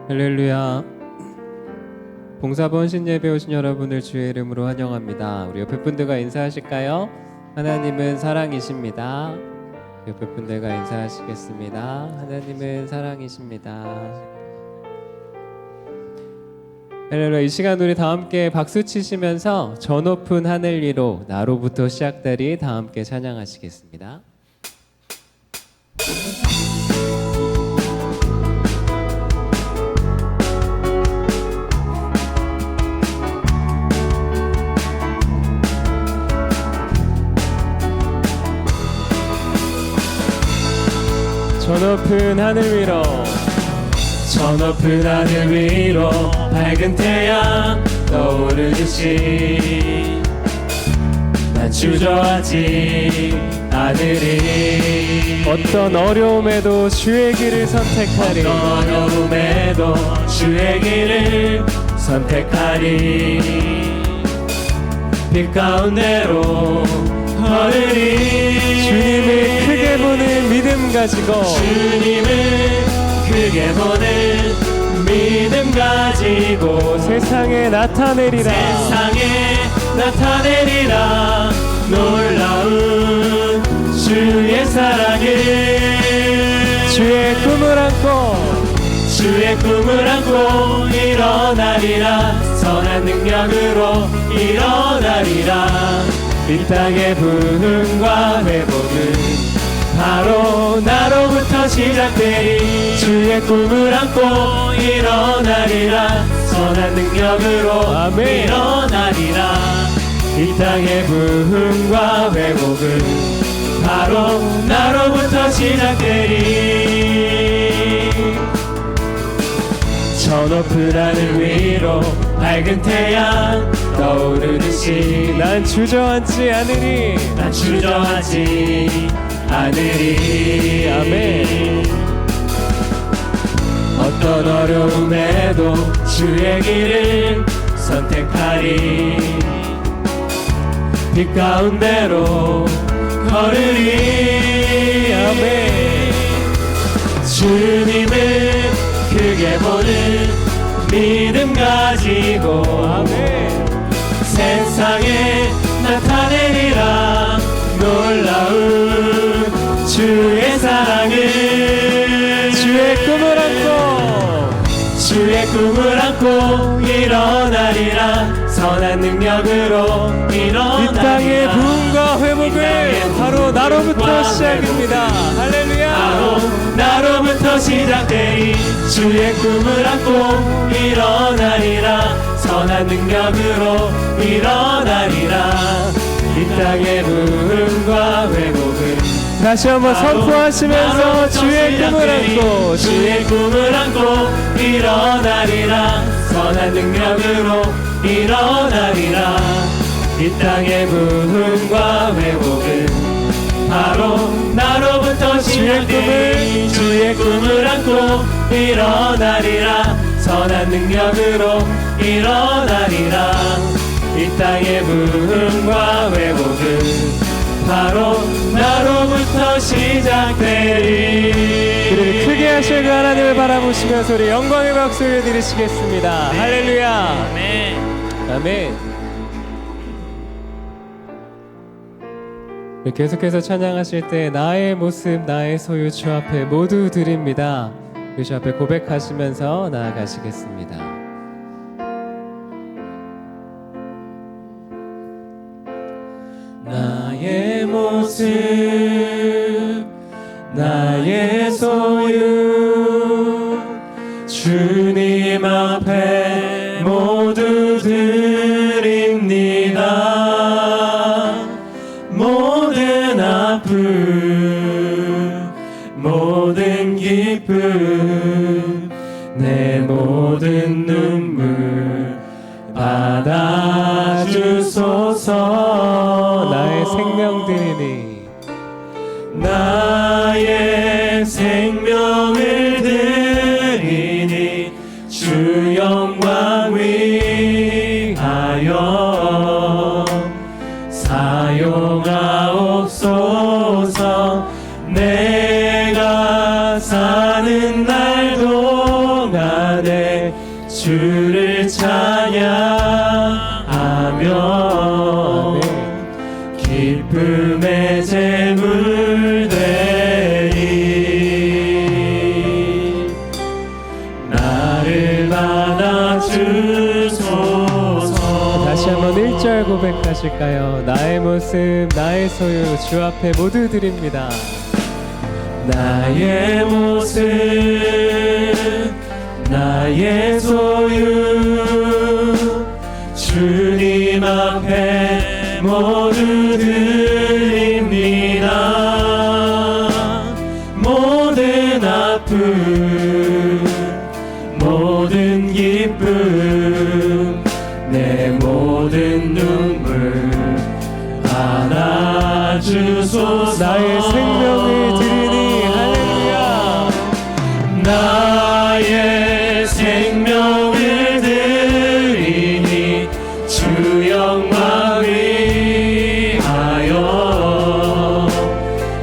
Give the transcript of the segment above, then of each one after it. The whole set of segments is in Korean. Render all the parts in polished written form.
할렐루야. 봉사본 신예배 오신 여러분을 주의 이름으로 환영합니다. 우리 옆에 분들과 인사하실까요? 하나님은 사랑이십니다. 옆에 분들과 인사하시겠습니다. 하나님은 사랑이십니다. 할렐루야. 이 시간 우리 다 함께 박수 치시면서 저 높은 하늘 위로 나로부터 시작되리 다 함께 찬양하시겠습니다. 저 높은 하늘 위로 저 높은 하늘 위로 밝은 태양 떠오르듯이 난 주저하지 않으리. 어떤 어려움에도 주의 길을 선택하리. 어떤 어려움에도 주의 길을 선택하리. 빛 가운데로 걸으리. 주님을 크게 보는 믿음 가지고 주님을 크게 보는 믿음 가지고 세상에 나타내리라. 세상에 나타내리라. 놀라운 주의 사랑을 주의 꿈을 안고 주의 꿈을 안고 일어나리라. 선한 능력으로 일어나리라. 이 땅의 부흥과 회복은 바로 나로부터 시작되리. 주의 꿈을 안고 일어나리라. 선한 능력으로 아멘. 일어나리라. 이 땅의 부흥과 회복은 바로 나로부터 시작되리. 저 높은 하늘 위로 밝은 태양 떠오르듯이 난 주저앉지 않으리. 난 주저하지 않으리. 아멘. 어떤 어려움에도 주의 길을 선택하리. 빛 가운데로 걸으리. 아멘. 주님을 크게 보는 믿음 가지고 아멘. 세상에 나타내리라. 놀라운 주의 사랑을 주의 꿈을 안고 주의 꿈을 안고 일어나리라. 선한 능력으로 일어나리라. 이 땅의 부흥과 회복을 바로 나로부터 시작입니다. 할렐루야. 바로 나로부터 시작되리. 주의 꿈을 안고 일어나리라. 선한 능력으로 일어나리라. 이 땅의 부흥과 회복을 다시 한번 선포하시면서 주의 꿈을 안고 주의 꿈을 안고 일어나리라. 선한 능력으로 일어나리라. 이 땅의 부흥과 회복은 바로 나로부터 시작되리. 주의 꿈을 안고 일어나리라. 선한 능력으로 일어나리라. 이 땅의 부흥과 회복은 바로 나로부터 시작되리. 그를 크게 하실 그 하나님을 바라보시면서 우리 영광의 박수를 드리시겠습니다. 네. 할렐루야. 아멘. 아멘. 계속해서 찬양하실 때 나의 모습 나의 소유 주 앞에 모두 드립니다. 주 앞에 고백하시면서 나아가시겠습니다. 나의 모습 나의 소유 주님 앞에 모두 드립니다. 모든 아픔 모든 기쁨 내 모든 눈물 받아주소서. 나의 생명 드리니 나의 생명을 드리니 주 영광 위하여 사용하옵소서. 내가 사는 날 동안에 주를 찬양하며 기쁨의 제물 되리. 나를 받아 주소서. 다시 한번 1절 고백하실까요? 나의 모습 나의 소유 주 앞에 모두 드립니다. 나의 모습 나의 소유 주님 앞에 모두 드립니다. 모든 아픔 모든 기쁨 내 모든 눈물 안아주소서. 나의 생명을 드리니 할렐루야. 나의 생명을 드리니 주 영광 위하여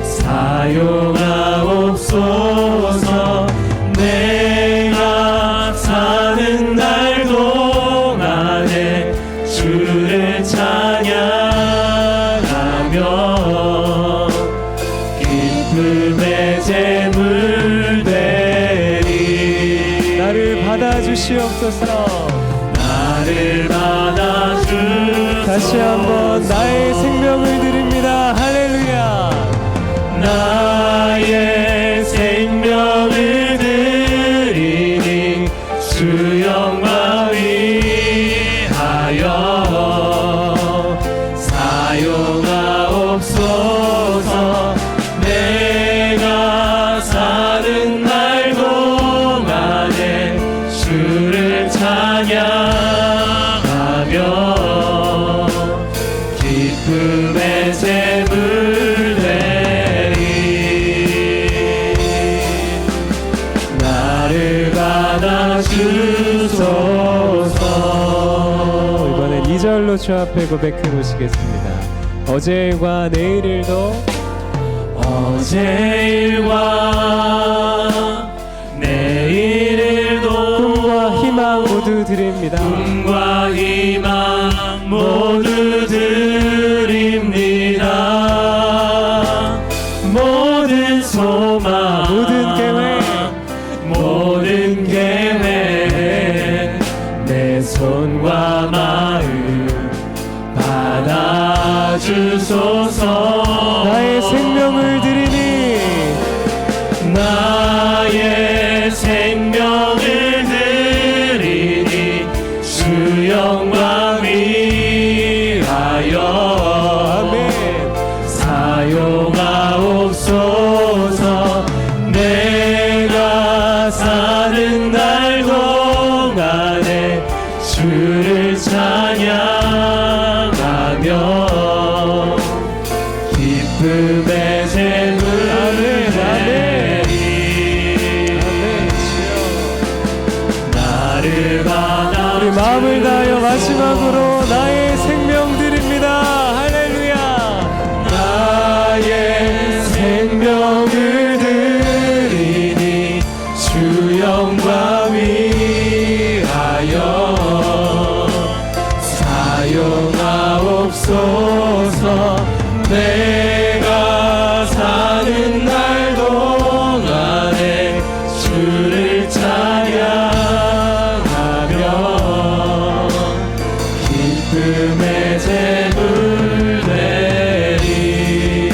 사용하옵소서. 내가 사는 날 동안에 주를 찬양하며 기쁨의 제물 되리. 나를 받아주시옵소서. 나를 받아주소서. 다시 한번 나의 생명을 드립니다. 할렐루야. 나의 생명을 드리니 주 영광 위하여 사용하옵소서. 내가 사는 날 동안에 주를 찬양하며 기쁨의 제물 되리. 나를 받아주소서. 이번엔 2절로 주 앞에 고백해 보시겠습니다. 어제 일과 내일 일도 어제 일과 내일 일도 꿈과 희망 모두 드립니다. 꿈과 희망 모두 드립니다. 모든 소망 모든 계획 모든 계획 내 손과 마음 받아주소서. 나의 생명을 드리니 나의 생명을 드리니 주 영광 위하여 아멘. 사용하옵소서. 내가 사는 날 동안에 주를 찬양하며 기쁨의 제물 되리. 나를 받아 우리 마음을 다하여 마지막으로 나의 생명 드립니다. 할렐루야. 나의 생명을 드리니 주 영광 위하여 사용하옵소서. 내가 사는 날 동안에 주를 찬양하며 기쁨의 제물 되리.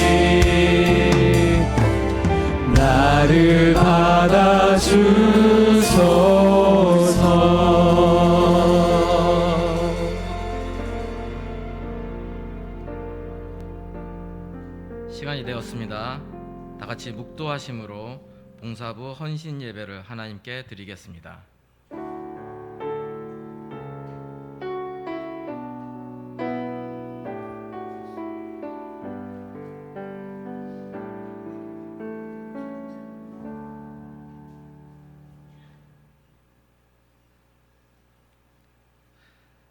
나를 받아주소서. 시간이 되었습니다. 다 같이 묵도하심으로 봉사부 헌신 예배를 하나님께 드리겠습니다.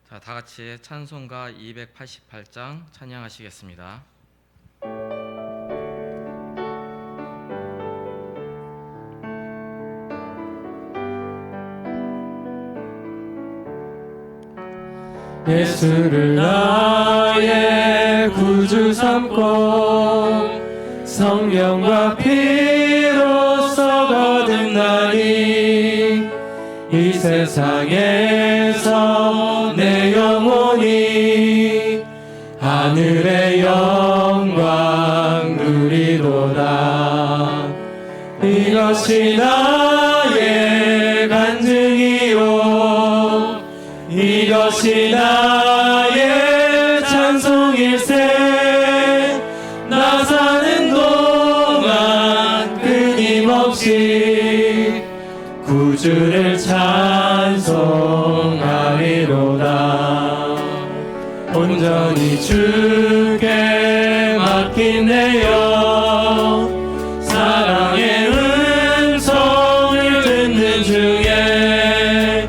자, 다 같이 찬송가 288장 찬양하시겠습니다. 예수를 나의 구주 삼고 성령과 피로써 거듭나니 이 세상에서 내 영혼이 하늘의 영광 누리도다. 이것이 나의 간증이요 이것이 나의 찬송일세. 나 사는 동안 끊임없이 구주를 찬송하리로다. 온전히 주께 맡긴 내 영 사랑의 음성을 듣는 중에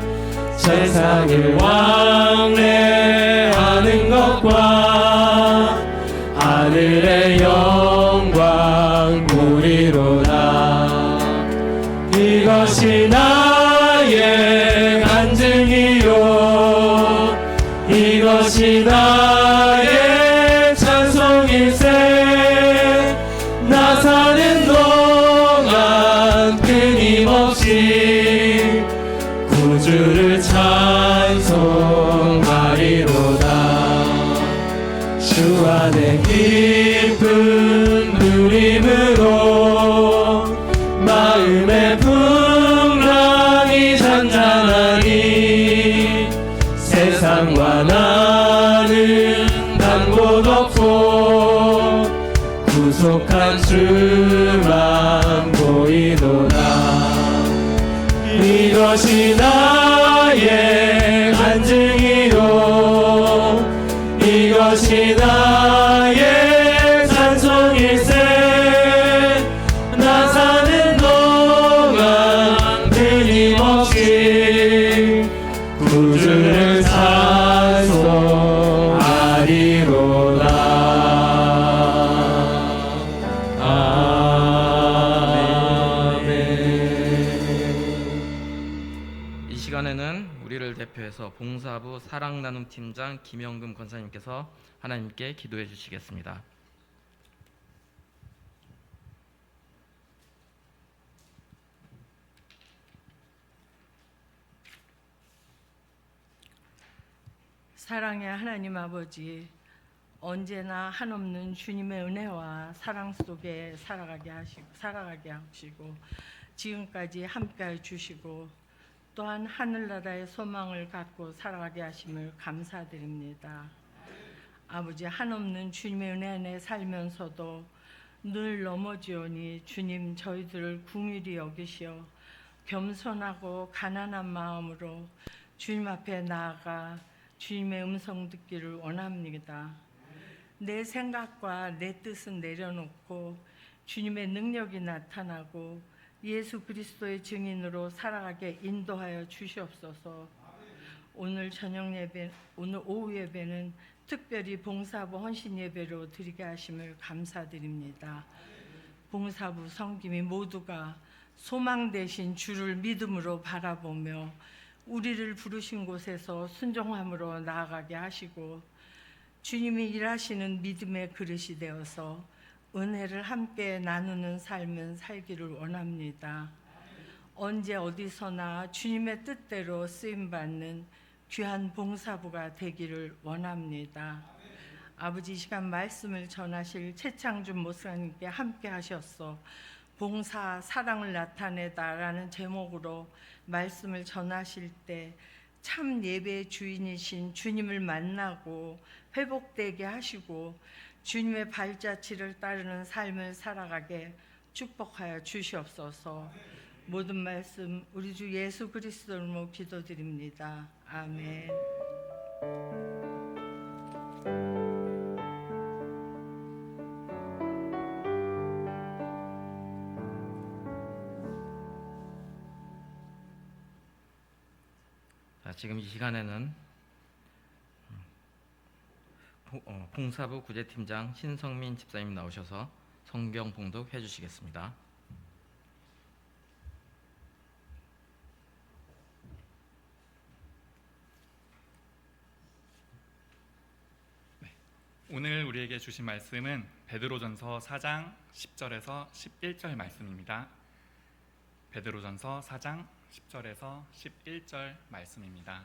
세상을 왕래하는 것과 하늘의 영광 보리로다. 이것이 나의 간증이요 이것이 나의 찬송일세. 나 사는 동안 끊임없이 구주를 찬송하리로다. 주 안에 기쁜 누림으로 마음의 풍랑이 잔잔하니 세상과 나는 단 곳 없고 구속한 주만 보이도다. 이것이 나의 간증이요 이것이 나의 찬송일세. 나 사는 동안 끊임없이 구주를 찬송하리로다. 이 시간에는 우리를 대표해서 봉사부 사랑나눔 팀장 김영금 권사님께서 하나님께 기도해 주시겠습니다. 사랑의 하나님 아버지, 언제나 한없는 주님의 은혜와 사랑 속에 살아가게 하시고 지금까지 함께해 주시고 또한 하늘나라의 소망을 갖고 살아가게 하심을 감사드립니다. 아버지, 한없는 주님의 은혜 안에 살면서도 늘 넘어지오니 주님 저희들을 긍휼히 여기시어 겸손하고 가난한 마음으로 주님 앞에 나아가 주님의 음성 듣기를 원합니다. 내 생각과 내 뜻은 내려놓고 주님의 능력이 나타나고 예수 그리스도의 증인으로 살아가게 인도하여 주시옵소서. 오늘 저녁 예배, 오늘 오후 예배는 특별히 봉사부 헌신 예배로 드리게 하심을 감사드립니다. 봉사부 성김이 모두가 소망 되신 주를 믿음으로 바라보며 우리를 부르신 곳에서 순종함으로 나아가게 하시고 주님이 일하시는 믿음의 그릇이 되어서 은혜를 함께 나누는 삶은 살기를 원합니다. 언제 어디서나 주님의 뜻대로 쓰임받는 귀한 봉사부가 되기를 원합니다. 아버지, 이 시간 말씀을 전하실 최창준 목사님께 함께 하셔서 봉사 사랑을 나타내다라는 제목으로 말씀을 전하실 때 참 예배의 주인이신 주님을 만나고 회복되게 하시고 주님의 발자취를 따르는 삶을 살아가게 축복하여 주시옵소서. 모든 말씀 우리 주 예수 그리스도로 기도드립니다. 아멘. 지금 이 시간에는 봉사부 구제팀장 신성민 집사님 나오셔서 성경 봉독해 주시겠습니다. 오늘 우리에게 주신 말씀은 베드로전서 4장 10절에서 11절 말씀입니다. 베드로전서 4장 10절에서 11절 말씀입니다.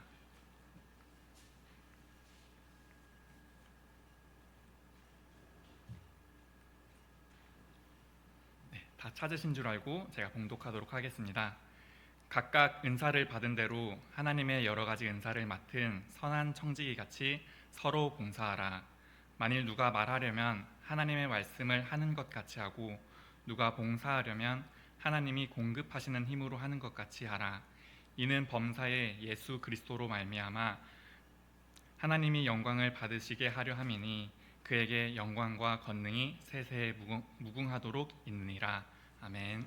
다 찾으신 줄 알고 제가 봉독하도록 하겠습니다. 각각 은사를 받은 대로 하나님의 여러 가지 은사를 맡은 선한 청지기 같이 서로 봉사하라. 만일 누가 말하려면 하나님의 말씀을 하는 것 같이 하고 누가 봉사하려면 하나님이 공급하시는 힘으로 하는 것 같이 하라. 이는 범사에 예수 그리스도로 말미암아 하나님이 영광을 받으시게 하려 함이니 그에게 영광과 권능이 세세에 무궁하도록 있느니라. 아멘.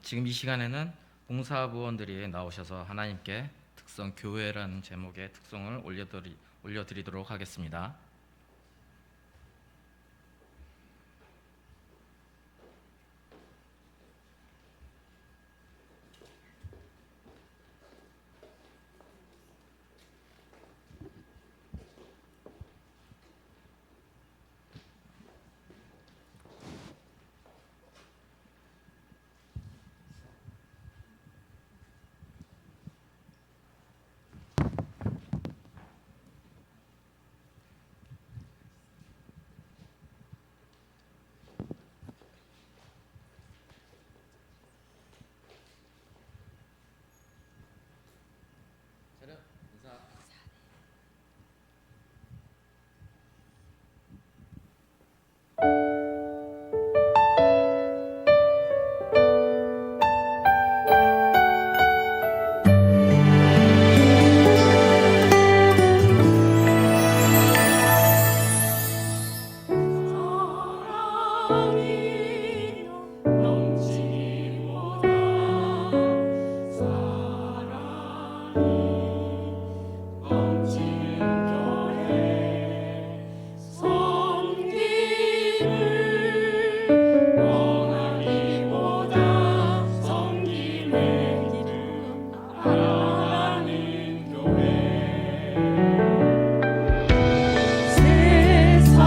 지금 이 시간에는 봉사부원들이 나오셔서 하나님께 특성 교회라는 제목의 특성을 올려드리도록 하겠습니다.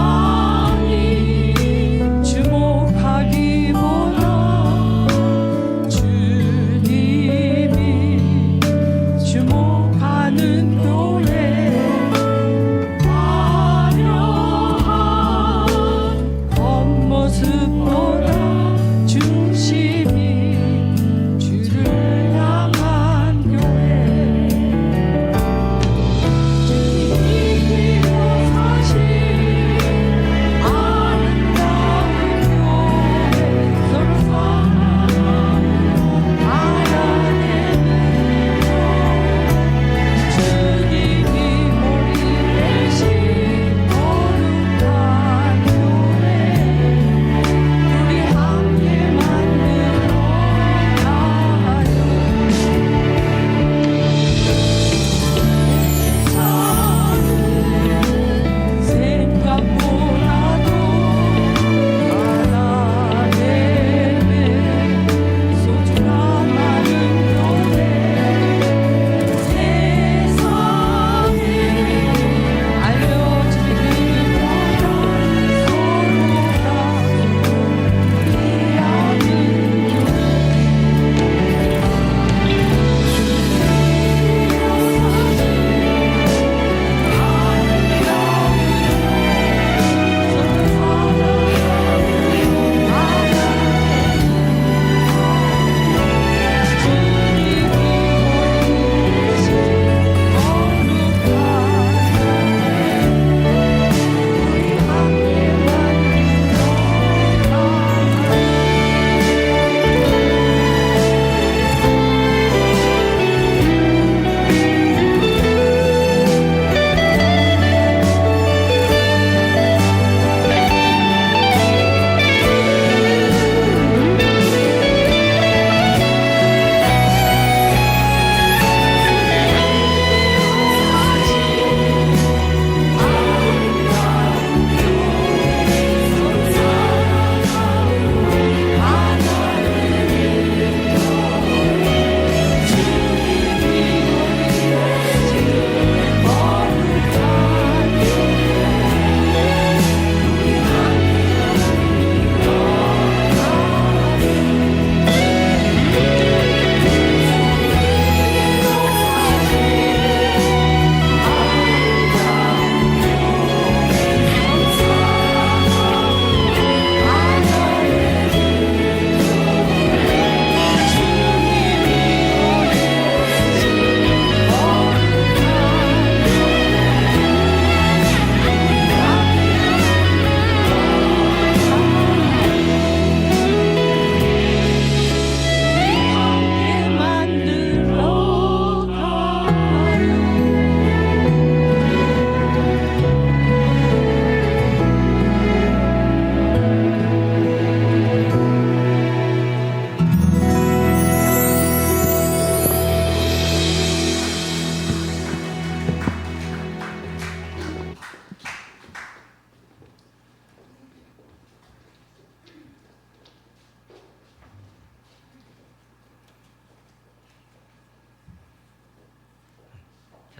세상이 주목하려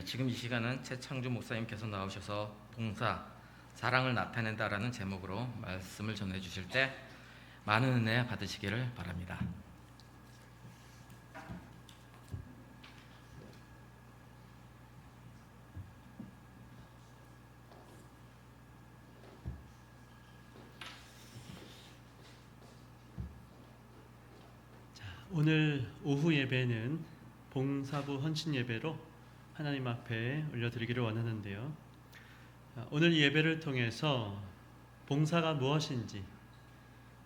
지금 이 시간은 최창주 목사님께서 나오셔서 봉사, 사랑을 나타낸다라는 제목으로 말씀을 전해 주실 때 많은 은혜 받으시기를 바랍니다. 오늘 오후 예배는 봉사부 헌신 예배로 하나님 앞에 올려드리기를 원하는데요. 오늘 예배를 통해서 봉사가 무엇인지,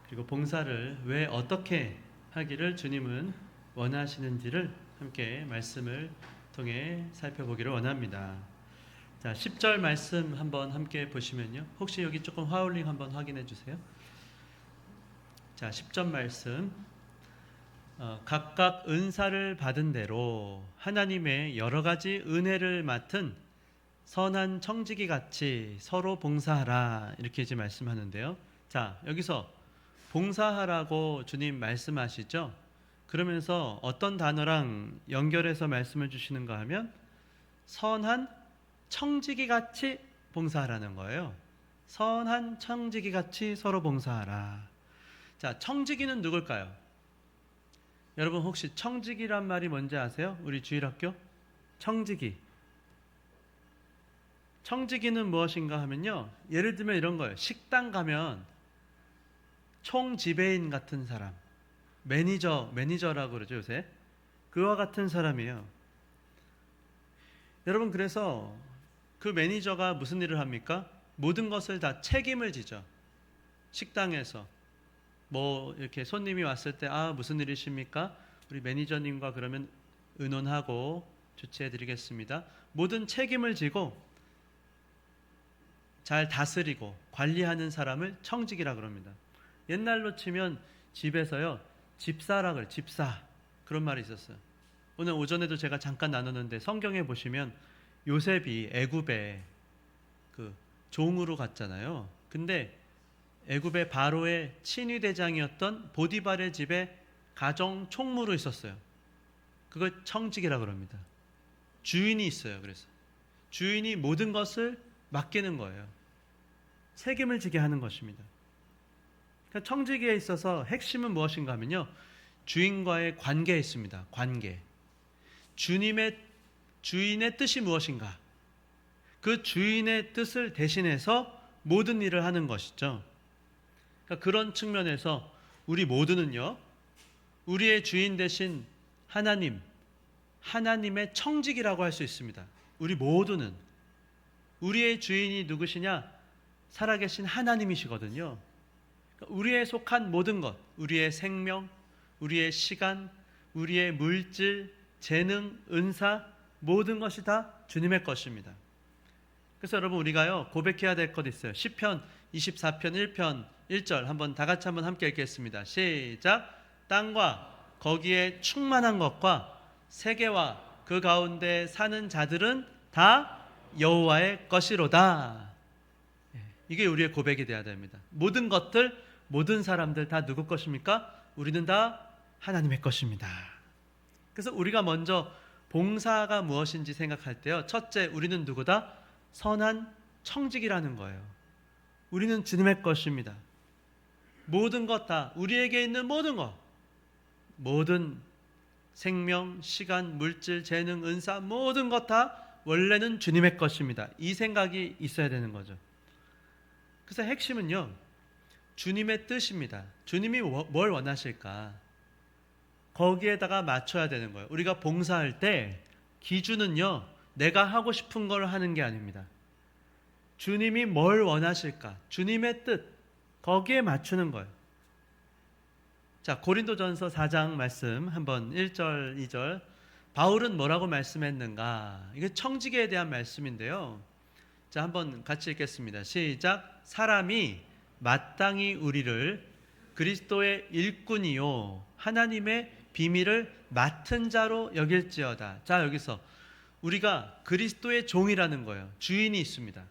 그리고 봉사를 왜 어떻게 하기를 주님은 원하시는지를 함께 말씀을 통해 살펴보기를 원합니다. 자, 10절 말씀 한번 함께 보시면요. 혹시 여기 조금 하울링 한번 확인해 주세요. 자, 10절 말씀. 각각 은사를 받은 대로 하나님의 여러 가지 은혜를 맡은 선한 청지기 같이 서로 봉사하라, 이렇게 이제 말씀하는데요. 자, 여기서 봉사하라고 주님 말씀하시죠. 그러면서 어떤 단어랑 연결해서 말씀을 주시는가 하면 선한 청지기 같이 봉사하라는 거예요. 선한 청지기 같이 서로 봉사하라. 자, 청지기는 누굴까요? 여러분 혹시 청지기란 말이 뭔지 아세요? 우리 주일학교? 청지기. 청지기는 무엇인가 하면요, 예를 들면 이런 거예요. 식당 가면 총지배인 같은 사람, 매니저라고 그러죠 요새. 그와 같은 사람이에요. 여러분, 그래서 그 매니저가 무슨 일을 합니까? 모든 것을 다 책임을 지죠. 식당에서 뭐 이렇게 손님이 왔을 때 무슨 일이십니까? 우리 매니저님과 그러면 의논하고 조치해 드리겠습니다. 모든 책임을 지고 잘 다스리고 관리하는 사람을 청지기라 그럽니다. 옛날로 치면 집에서요, 집사라 집사, 그런 말이 있었어요. 오늘 오전에도 제가 잠깐 나눴는데 성경에 보시면 요셉이 애굽에 그 종으로 갔잖아요. 근데 애굽의 바로의 친위 대장이었던 보디발의 집에 가정 총무로 있었어요. 그걸 청지기라 그럽니다. 주인이 있어요. 그래서 주인이 모든 것을 맡기는 거예요. 책임을 지게 하는 것입니다. 그러니까 청지기에 있어서 핵심은 무엇인가 하면요, 주인과의 관계에 있습니다. 관계. 주인의 뜻이 무엇인가? 그 주인의 뜻을 대신해서 모든 일을 하는 것이죠. 그러니까 그런 측면에서 우리 모두는요, 우리의 주인 되신 하나님의 청지기라고 할 수 있습니다. 우리 모두는. 우리의 주인이 누구시냐? 살아계신 하나님이시거든요. 그러니까 우리에 속한 모든 것, 우리의 생명, 우리의 시간, 우리의 물질, 재능, 은사, 모든 것이 다 주님의 것입니다. 그래서 여러분, 우리가요 고백해야 될 것 있어요. 시편 24편 1편 1절 한번 다 같이 한번 함께 읽겠습니다. 시작. 땅과 거기에 충만한 것과 세계와 그 가운데 사는 자들은 다 여호와의 것이로다. 이게 우리의 고백이 되어야 됩니다. 모든 것들, 모든 사람들 다 누구 것입니까? 우리는 다 하나님의 것입니다. 그래서 우리가 먼저 봉사가 무엇인지 생각할 때요, 첫째, 우리는 누구다? 선한 청지기라는 거예요. 우리는 주님의 것입니다. 모든 것 다, 우리에게 있는 모든 것, 모든 생명, 시간, 물질, 재능, 은사, 모든 것 다 원래는 주님의 것입니다. 이 생각이 있어야 되는 거죠. 그래서 핵심은요, 주님의 뜻입니다. 주님이 뭘 원하실까? 거기에다가 맞춰야 되는 거예요. 우리가 봉사할 때 기준은요, 내가 하고 싶은 걸 하는 게 아닙니다. 주님이 뭘 원하실까? 주님의 뜻, 거기에 맞추는 거예요. 자, 고린도전서 4장 말씀 한번 1절, 2절. 바울은 뭐라고 말씀했는가? 이게 청지기에 대한 말씀인데요. 자, 한번 같이 읽겠습니다. 시작. 사람이 마땅히 우리를 그리스도의 일꾼이요 하나님의 비밀을 맡은 자로 여길지어다. 자, 여기서 우리가 그리스도의 종이라는 거예요. 주인이 있습니다.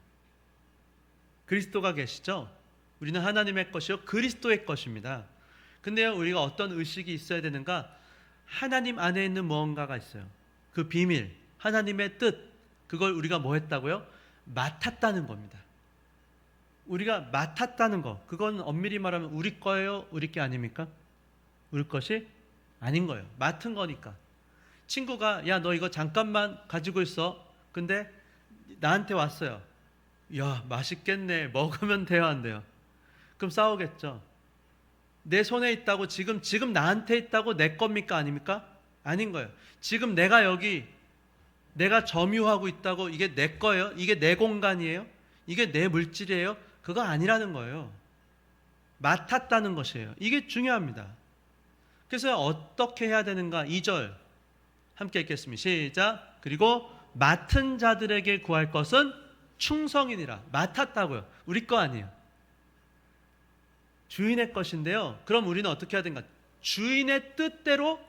그리스도가 계시죠? 우리는 하나님의 것이요 그리스도의 것입니다. 근데요, 우리가 어떤 의식이 있어야 되는가? 하나님 안에 있는 무언가가 있어요. 그 비밀, 하나님의 뜻, 그걸 우리가 뭐 했다고요? 맡았다는 겁니다. 우리가 맡았다는 거, 그건 엄밀히 말하면 우리 거예요? 우리 게 아닙니까? 우리 것이 아닌 거예요. 맡은 거니까. 친구가 야, 너 이거 잠깐만 가지고 있어. 근데 나한테 왔어요. 야, 맛있겠네. 먹으면 돼요, 안 돼요? 그럼 싸우겠죠. 내 손에 있다고 지금 나한테 있다고 내 겁니까? 아닙니까? 아닌 거예요. 지금 내가 여기 내가 점유하고 있다고 이게 내 거예요? 이게 내 공간이에요? 이게 내 물질이에요? 그거 아니라는 거예요. 맡았다는 것이에요. 이게 중요합니다. 그래서 어떻게 해야 되는가? 2절 함께 읽겠습니다. 시작. 그리고 맡은 자들에게 구할 것은 충성이니라. 맡았다고요. 우리 거 아니에요. 주인의 것인데요. 그럼 우리는 어떻게 해야 되는가? 주인의 뜻대로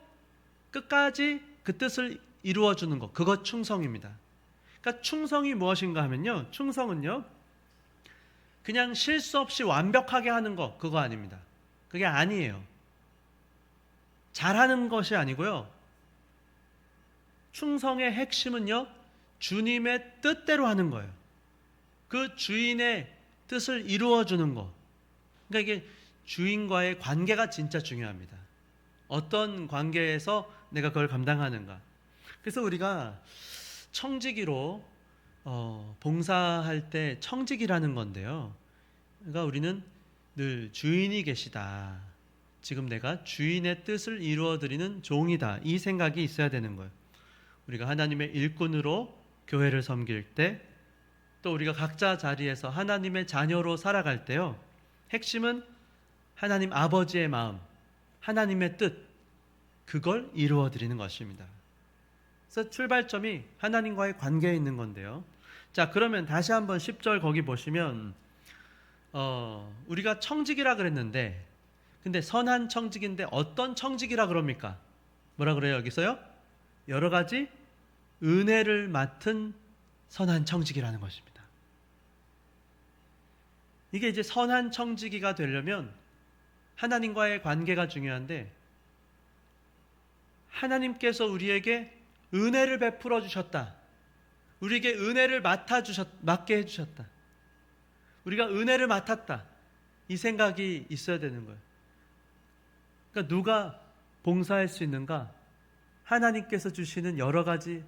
끝까지 그 뜻을 이루어주는 것. 그것 충성입니다. 그러니까 충성이 무엇인가 하면요. 충성은요. 그냥 실수 없이 완벽하게 하는 것. 그거 아닙니다. 그게 아니에요. 잘하는 것이 아니고요. 충성의 핵심은요. 주님의 뜻대로 하는 거예요. 그 주인의 뜻을 이루어주는 것. 그러니까 이게 주인과의 관계가 진짜 중요합니다. 어떤 관계에서 내가 그걸 감당하는가. 그래서 우리가 청지기로 봉사할 때 청지기라는 건데요. 그러니까 우리는 늘 주인이 계시다. 지금 내가 주인의 뜻을 이루어드리는 종이다. 이 생각이 있어야 되는 거예요. 우리가 하나님의 일꾼으로 교회를 섬길 때, 또 우리가 각자 자리에서 하나님의 자녀로 살아갈 때요. 핵심은 하나님 아버지의 마음, 하나님의 뜻, 그걸 이루어드리는 것입니다. 그래서 출발점이 하나님과의 관계에 있는 건데요. 자, 그러면 다시 한번 10절 거기 보시면 우리가 청직이라 그랬는데, 근데 선한 청직인데 어떤 청직이라 그럽니까? 뭐라 그래요 여기서요? 여러 가지 은혜를 맡은 선한 청직이라는 것입니다. 이게 이제 선한 청지기가 되려면 하나님과의 관계가 중요한데, 하나님께서 우리에게 은혜를 베풀어 주셨다. 우리에게 은혜를 맡게 해주셨다. 우리가 은혜를 맡았다. 이 생각이 있어야 되는 거예요. 그러니까 누가 봉사할 수 있는가? 하나님께서 주시는 여러 가지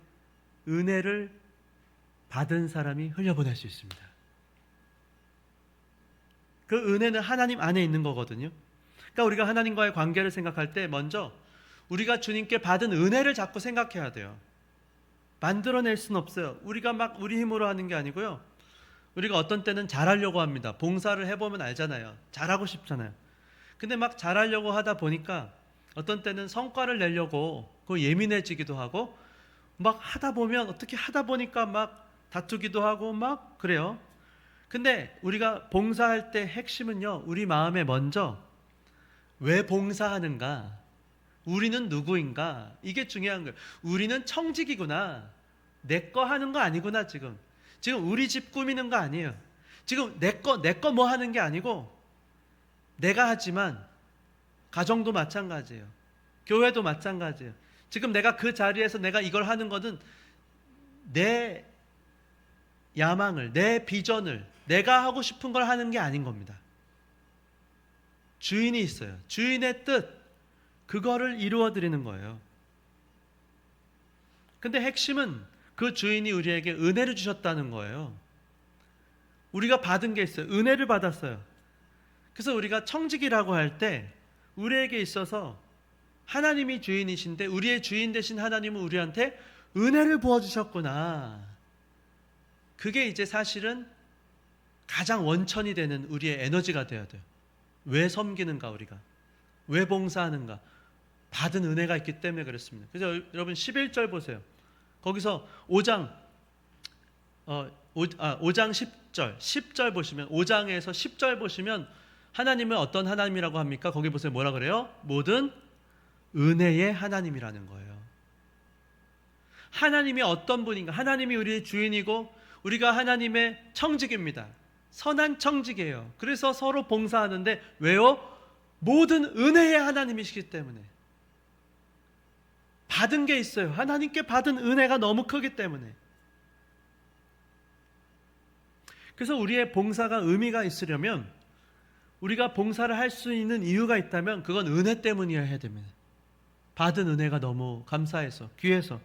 은혜를 받은 사람이 흘려보낼 수 있습니다. 그 은혜는 하나님 안에 있는 거거든요. 그러니까 우리가 하나님과의 관계를 생각할 때 먼저 우리가 주님께 받은 은혜를 자꾸 생각해야 돼요. 만들어낼 수는 없어요. 우리가 막 우리 힘으로 하는 게 아니고요. 우리가 어떤 때는 잘하려고 합니다. 봉사를 해보면 알잖아요. 잘하고 싶잖아요. 근데 막 잘하려고 하다 보니까 어떤 때는 성과를 내려고 예민해지기도 하고, 막 하다 보면 어떻게 하다 보니까 막 다투기도 하고 막 그래요. 근데 우리가 봉사할 때 핵심은요, 우리 마음에 먼저 왜 봉사하는가, 우리는 누구인가, 이게 중요한 거예요. 우리는 청직이구나, 내 거 하는 거 아니구나. 지금 우리 집 꾸미는 거 아니에요. 지금 내 거 뭐 하는 게 아니고, 내가 하지만 가정도 마찬가지예요. 교회도 마찬가지예요. 지금 내가 그 자리에서 내가 이걸 하는 것은 내 야망을, 내 비전을, 내가 하고 싶은 걸 하는 게 아닌 겁니다. 주인이 있어요. 주인의 뜻, 그거를 이루어 드리는 거예요. 근데 핵심은 그 주인이 우리에게 은혜를 주셨다는 거예요. 우리가 받은 게 있어요. 은혜를 받았어요. 그래서 우리가 청직이라고 할 때 우리에게 있어서 하나님이 주인이신데, 우리의 주인 되신 하나님은 우리한테 은혜를 부어주셨구나. 그게 이제 사실은 가장 원천이 되는 우리의 에너지가 되어야 돼요. 왜 섬기는가, 우리가 왜 봉사하는가? 받은 은혜가 있기 때문에 그렇습니다. 그래서 여러분 11절 보세요. 거기서 5장 10절 보시면, 5장에서 10절 보시면 하나님은 어떤 하나님이라고 합니까? 거기 보세요. 뭐라 그래요? 모든 은혜의 하나님이라는 거예요. 하나님이 어떤 분인가? 하나님이 우리의 주인이고 우리가 하나님의 청직입니다. 선한 청직이에요. 그래서 서로 봉사하는데, 왜요? 모든 은혜의 하나님이시기 때문에. 받은 게 있어요. 하나님께 받은 은혜가 너무 크기 때문에. 그래서 우리의 봉사가 의미가 있으려면, 우리가 봉사를 할 수 있는 이유가 있다면 그건 은혜 때문이어야 해야 됩니다. 받은 은혜가 너무 감사해서, 귀해서.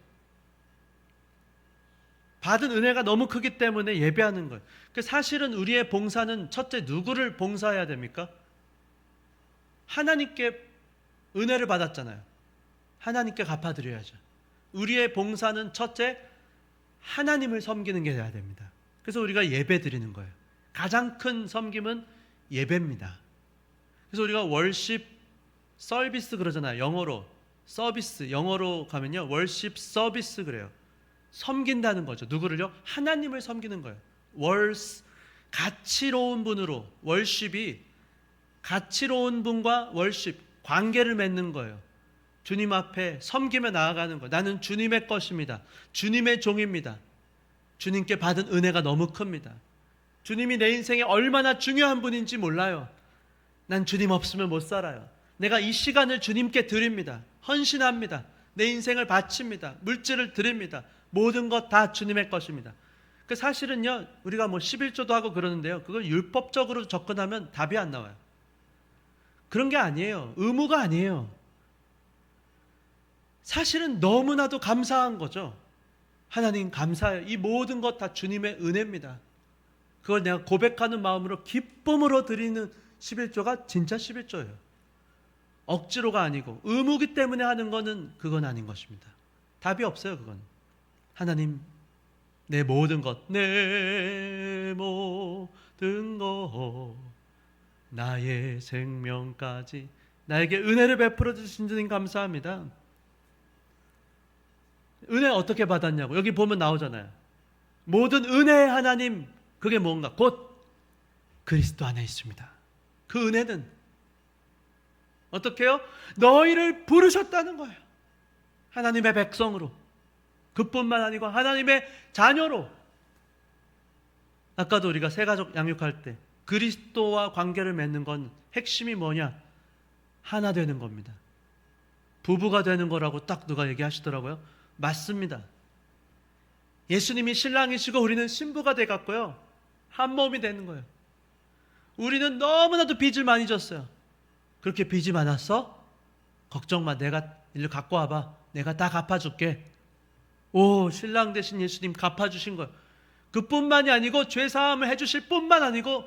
받은 은혜가 너무 크기 때문에 예배하는 거예요. 사실은 우리의 봉사는 첫째 누구를 봉사해야 됩니까? 하나님께 은혜를 받았잖아요. 하나님께 갚아드려야죠. 우리의 봉사는 첫째 하나님을 섬기는 게 돼야 됩니다. 그래서 우리가 예배 드리는 거예요. 가장 큰 섬김은 예배입니다. 그래서 우리가 월십 서비스 그러잖아요. 영어로 서비스, 영어로 가면요 월십 서비스 그래요. 섬긴다는 거죠. 누구를요? 하나님을 섬기는 거예요. 가치로운 분으로, 월십이 가치로운 분과 월십, 관계를 맺는 거예요. 주님 앞에 섬기며 나아가는 거예요. 나는 주님의 것입니다. 주님의 종입니다. 주님께 받은 은혜가 너무 큽니다. 주님이 내 인생에 얼마나 중요한 분인지 몰라요. 난 주님 없으면 못 살아요. 내가 이 시간을 주님께 드립니다. 헌신합니다. 내 인생을 바칩니다. 물질을 드립니다. 모든 것 다 주님의 것입니다. 사실은요, 우리가 11조도 하고 그러는데요, 그걸 율법적으로 접근하면 답이 안 나와요. 그런 게 아니에요. 의무가 아니에요. 사실은 너무나도 감사한 거죠. 하나님 감사해요. 이 모든 것 다 주님의 은혜입니다. 그걸 내가 고백하는 마음으로 기쁨으로 드리는 11조가 진짜 11조예요. 억지로가 아니고 의무기 때문에 하는 거는 그건 아닌 것입니다. 답이 없어요. 그건 하나님, 내 모든 것, 내 모든 것, 나의 생명까지 나에게 은혜를 베풀어 주신 주님 감사합니다. 은혜 어떻게 받았냐고 여기 보면 나오잖아요. 모든 은혜의 하나님, 그게 뭔가? 곧 그리스도 안에 있습니다. 그 은혜는 어떻게 해요? 너희를 부르셨다는 거예요. 하나님의 백성으로. 그뿐만 아니고 하나님의 자녀로. 아까도 우리가 새가족 양육할 때 그리스도와 관계를 맺는 건 핵심이 뭐냐? 하나 되는 겁니다. 부부가 되는 거라고 딱 누가 얘기하시더라고요. 맞습니다. 예수님이 신랑이시고 우리는 신부가 돼갖고요, 한 몸이 되는 거예요. 우리는 너무나도 빚을 많이 졌어요. 그렇게 빚이 많았어? 걱정 마. 내가 일로 갖고 와봐. 내가 다 갚아줄게. 오, 신랑 대신 예수님 갚아주신 거예요. 그뿐만이 아니고 죄사함을 해주실 뿐만 아니고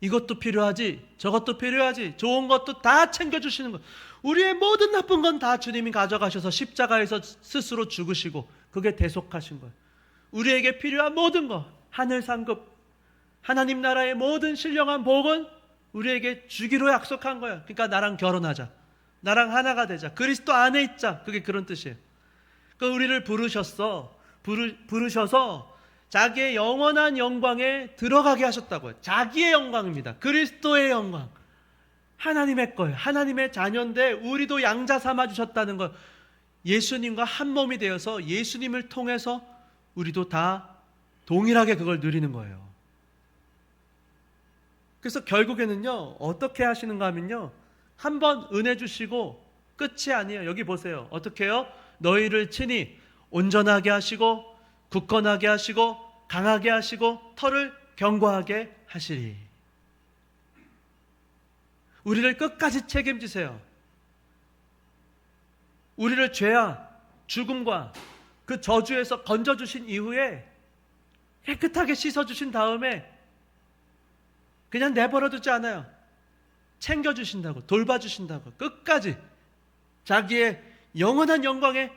이것도 필요하지, 저것도 필요하지, 좋은 것도 다 챙겨주시는 거예요. 우리의 모든 나쁜 건 다 주님이 가져가셔서 십자가에서 스스로 죽으시고 그게 대속하신 거예요. 우리에게 필요한 모든 것, 하늘 상급, 하나님 나라의 모든 신령한 복은 우리에게 주기로 약속한 거예요. 그러니까 나랑 결혼하자, 나랑 하나가 되자, 그리스도 안에 있자. 그게 그런 뜻이에요. 그러니까 우리를 부르셔서 자기의 영원한 영광에 들어가게 하셨다고요. 자기의 영광입니다. 그리스도의 영광. 하나님의 거예요. 하나님의 자녀인데 우리도 양자 삼아 주셨다는 거. 예수님과 한 몸이 되어서 예수님을 통해서 우리도 다 동일하게 그걸 누리는 거예요. 그래서 결국에는요, 어떻게 하시는가 하면요, 한 번 은혜 주시고 끝이 아니에요. 여기 보세요. 어떻게 해요? 너희를 친히 온전하게 하시고 굳건하게 하시고 강하게 하시고 터를 견고하게 하시리. 우리를 끝까지 책임지세요. 우리를 죄와 죽음과 그 저주에서 건져주신 이후에 깨끗하게 씻어주신 다음에 그냥 내버려두지 않아요. 챙겨주신다고, 돌봐주신다고, 끝까지 자기의 영원한 영광에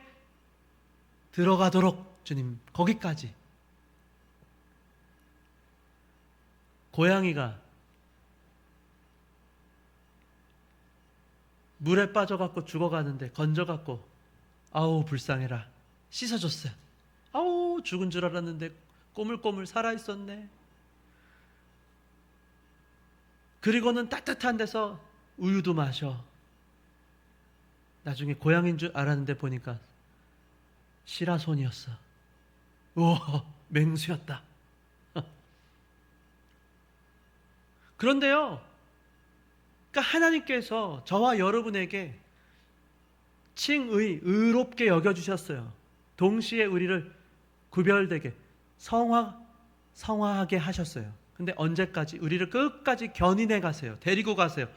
들어가도록 주님, 거기까지. 고양이가 물에 빠져갖고 죽어가는데 건져갖고 아우 불쌍해라 씻어줬어요. 아우 죽은 줄 알았는데 꼬물꼬물 살아있었네. 그리고는 따뜻한 데서 우유도 마셔. 나중에 고양이인 줄 알았는데 보니까 시라손이었어. 우와, 맹수였다. 그런데요, 그러니까 하나님께서 저와 여러분에게 칭의, 의롭게 여겨주셨어요. 동시에 우리를 구별되게 성화하게 하셨어요. 근데 언제까지? 우리를 끝까지 견인해 가세요. 데리고 가세요.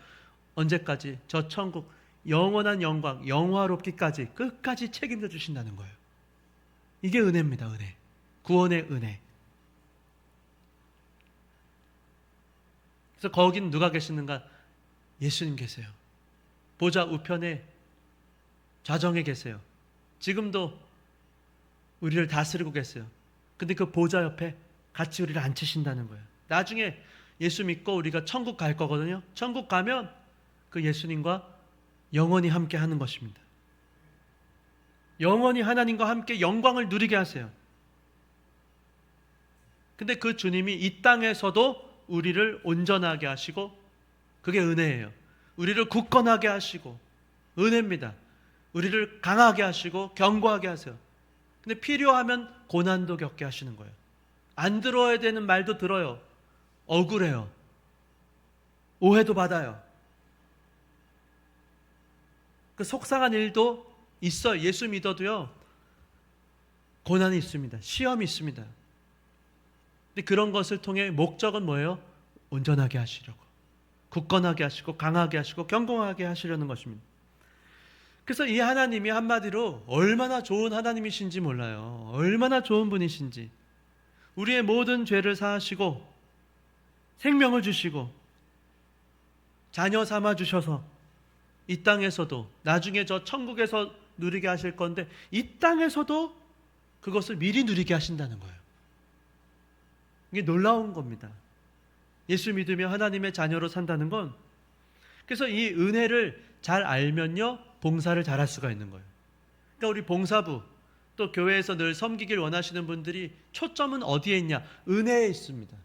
언제까지? 저 천국 영원한 영광, 영화롭기까지 끝까지 책임져 주신다는 거예요. 이게 은혜입니다. 은혜. 구원의 은혜. 그래서 거긴 누가 계시는가? 예수님 계세요. 보좌 우편에 좌정에 계세요. 지금도 우리를 다스리고 계세요. 근데 그 보좌 옆에 같이 우리를 앉히신다는 거예요. 나중에 예수 믿고 우리가 천국 갈 거거든요. 천국 가면 그 예수님과 영원히 함께 하는 것입니다. 영원히 하나님과 함께 영광을 누리게 하세요. 근데 그 주님이 이 땅에서도 우리를 온전하게 하시고, 그게 은혜예요. 우리를 굳건하게 하시고, 은혜입니다. 우리를 강하게 하시고 견고하게 하세요. 근데 필요하면 고난도 겪게 하시는 거예요. 안 들어야 되는 말도 들어요. 억울해요. 오해도 받아요. 그 속상한 일도 있어요. 예수 믿어도요, 고난이 있습니다. 시험이 있습니다. 근데 그런 것을 통해 목적은 뭐예요? 온전하게 하시려고, 굳건하게 하시고 강하게 하시고 견고하게 하시려는 것입니다. 그래서 이 하나님이 한마디로 얼마나 좋은 하나님이신지 몰라요. 얼마나 좋은 분이신지. 우리의 모든 죄를 사하시고 생명을 주시고 자녀 삼아 주셔서 이 땅에서도, 나중에 저 천국에서 누리게 하실 건데 이 땅에서도 그것을 미리 누리게 하신다는 거예요. 이게 놀라운 겁니다. 예수 믿으며 하나님의 자녀로 산다는 건, 그래서 이 은혜를 잘 알면요, 봉사를 잘할 수가 있는 거예요. 그러니까 우리 봉사부, 또 교회에서 늘 섬기길 원하시는 분들이 초점은 어디에 있냐? 은혜에 있습니다.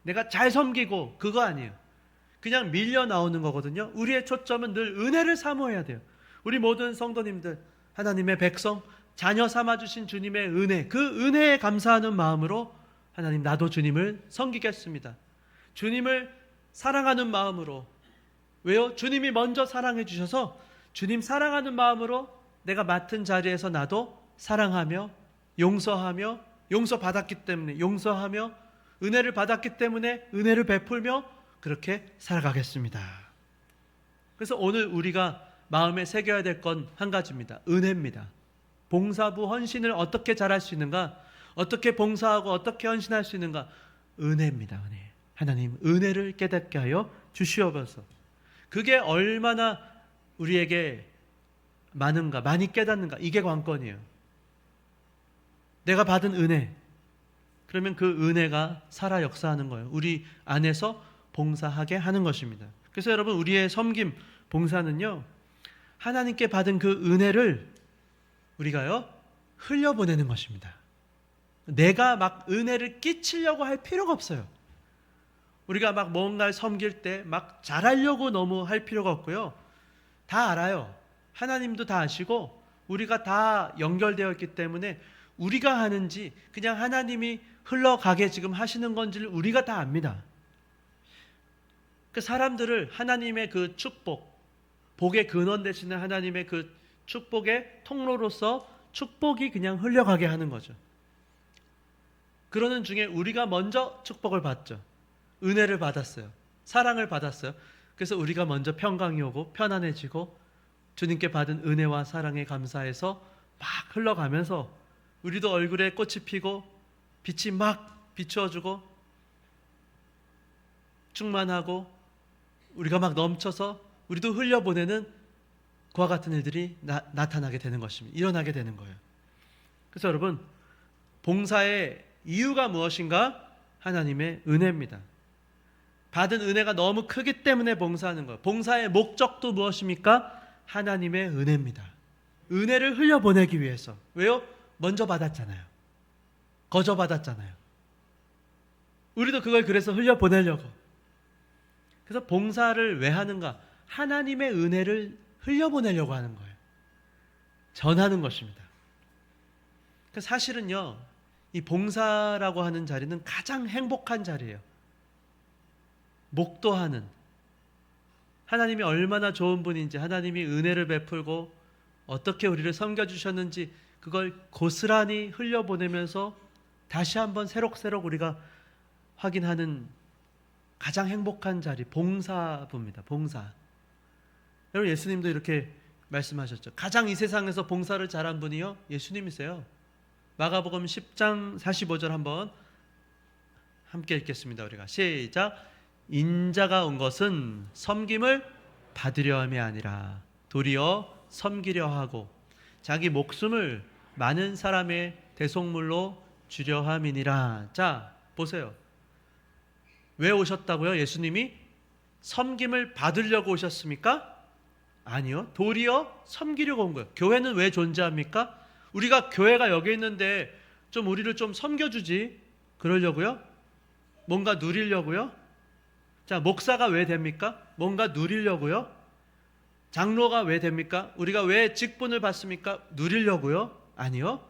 내가 잘 섬기고 그거 아니에요. 그냥 밀려 나오는 거거든요. 우리의 초점은 늘 은혜를 사모해야 돼요. 우리 모든 성도님들, 하나님의 백성, 자녀 삼아주신 주님의 은혜, 그 은혜에 감사하는 마음으로 하나님, 나도 주님을 섬기겠습니다. 주님을 사랑하는 마음으로. 왜요? 주님이 먼저 사랑해 주셔서 주님 사랑하는 마음으로 내가 맡은 자리에서 나도 사랑하며 용서하며, 용서받았기 때문에 용서하며, 은혜를 받았기 때문에 은혜를 베풀며 그렇게 살아가겠습니다. 그래서 오늘 우리가 마음에 새겨야 될 건 한 가지입니다. 은혜입니다. 봉사부 헌신을 어떻게 잘할 수 있는가? 어떻게 봉사하고 어떻게 헌신할 수 있는가? 은혜입니다. 은혜. 하나님 은혜를 깨닫게 하여 주시옵소서. 그게 얼마나 우리에게 많은가, 많이 깨닫는가, 이게 관건이에요. 내가 받은 은혜, 그러면 그 은혜가 살아 역사하는 거예요. 우리 안에서 봉사하게 하는 것입니다. 그래서 여러분, 우리의 섬김, 봉사는요, 하나님께 받은 그 은혜를 우리가요 흘려보내는 것입니다. 내가 막 은혜를 끼치려고 할 필요가 없어요. 우리가 막 뭔가를 섬길 때 막 잘하려고 너무 할 필요가 없고요. 다 알아요. 하나님도 다 아시고 우리가 다 연결되어 있기 때문에 우리가 하는지, 그냥 하나님이 흘러가게 지금 하시는 건지를 우리가 다 압니다. 그 사람들을 하나님의 그 축복, 복의 근원 되시는 하나님의 그 축복의 통로로서 축복이 그냥 흘러가게 하는 거죠. 그러는 중에 우리가 먼저 축복을 받죠. 은혜를 받았어요. 사랑을 받았어요. 그래서 우리가 먼저 평강이 오고 편안해지고 주님께 받은 은혜와 사랑에 감사해서 막 흘러가면서 우리도 얼굴에 꽃이 피고 빛이 막 비추어주고 충만하고 우리가 막 넘쳐서 우리도 흘려보내는 그와 같은 일들이 나타나게 되는 것입니다. 일어나게 되는 거예요. 그래서 여러분, 봉사의 이유가 무엇인가? 하나님의 은혜입니다. 받은 은혜가 너무 크기 때문에 봉사하는 거예요. 봉사의 목적도 무엇입니까? 하나님의 은혜입니다. 은혜를 흘려보내기 위해서. 왜요? 먼저 받았잖아요. 거저 받았잖아요. 우리도 그걸 그래서 흘려보내려고. 그래서 봉사를 왜 하는가? 하나님의 은혜를 흘려보내려고 하는 거예요. 전하는 것입니다. 사실은요, 이 봉사라고 하는 자리는 가장 행복한 자리예요. 목도하는, 하나님이 얼마나 좋은 분인지, 하나님이 은혜를 베풀고 어떻게 우리를 섬겨주셨는지 그걸 고스란히 흘려보내면서 다시 한번 새록새록 우리가 확인하는 가장 행복한 자리, 봉사부입니다. 봉사. 여러분, 예수님도 이렇게 말씀하셨죠. 가장 이 세상에서 봉사를 잘한 분이요, 예수님이세요. 마가복음 10장 45절 한번 함께 읽겠습니다. 우리가 시작. 인자가 온 것은 섬김을 받으려 함이 아니라 도리어 섬기려 하고 자기 목숨을 많은 사람의 대속물로 주려 함이니라. 자, 보세요. 왜 오셨다고요? 예수님이 섬김을 받으려고 오셨습니까? 아니요. 도리어 섬기려고 온 거예요. 교회는 왜 존재합니까? 우리가 교회가 여기 있는데 좀 우리를 좀 섬겨주지, 그러려고요? 뭔가 누리려고요? 자, 목사가 왜 됩니까? 뭔가 누리려고요? 장로가 왜 됩니까? 우리가 왜 직분을 받습니까? 누리려고요? 아니요.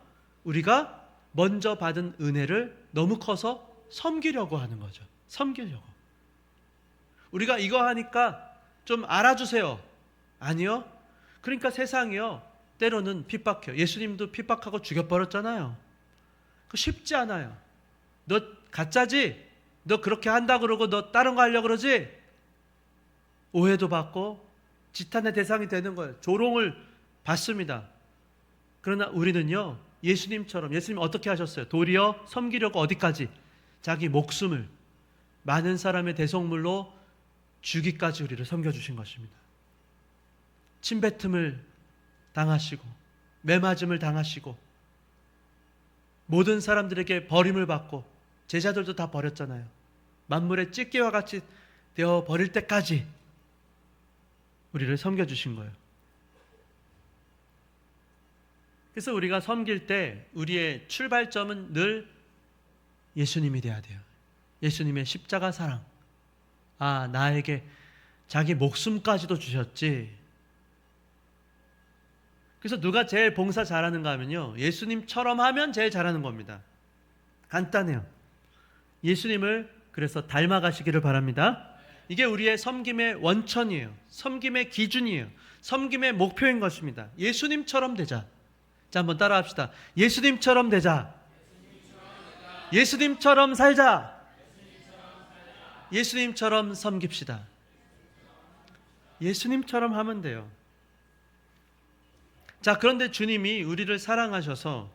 우리가 먼저 받은 은혜를 너무 커서 섬기려고 하는 거죠. 섬기려고. 우리가 이거 하니까 좀 알아주세요. 아니요. 그러니까 세상이요, 때로는 핍박해요. 예수님도 핍박하고 죽여버렸잖아요. 그 쉽지 않아요. 너 가짜지? 너 그렇게 한다 그러고 너 다른 거 하려고 그러지? 오해도 받고 지탄의 대상이 되는 거예요. 조롱을 받습니다. 그러나 우리는요, 예수님처럼, 예수님 어떻게 하셨어요? 도리어 섬기려고 어디까지? 자기 목숨을 많은 사람의 대속물로 주기까지 우리를 섬겨주신 것입니다. 침뱉음을 당하시고 매맞음을 당하시고 모든 사람들에게 버림을 받고, 제자들도 다 버렸잖아요. 만물의 찢기와 같이 되어 버릴 때까지 우리를 섬겨주신 거예요. 그래서 우리가 섬길 때 우리의 출발점은 늘 예수님이 돼야 돼요. 예수님의 십자가 사랑. 아, 나에게 자기 목숨까지도 주셨지. 그래서 누가 제일 봉사 잘하는가 하면요, 예수님처럼 하면 제일 잘하는 겁니다. 간단해요. 예수님을 그래서 닮아가시기를 바랍니다. 이게 우리의 섬김의 원천이에요. 섬김의 기준이에요. 섬김의 목표인 것입니다. 예수님처럼 되자. 자, 한번 따라합시다. 예수님처럼 되자. 예수님처럼 살자. 예수님처럼 섬깁시다. 예수님처럼 하면 돼요. 자, 그런데 주님이 우리를 사랑하셔서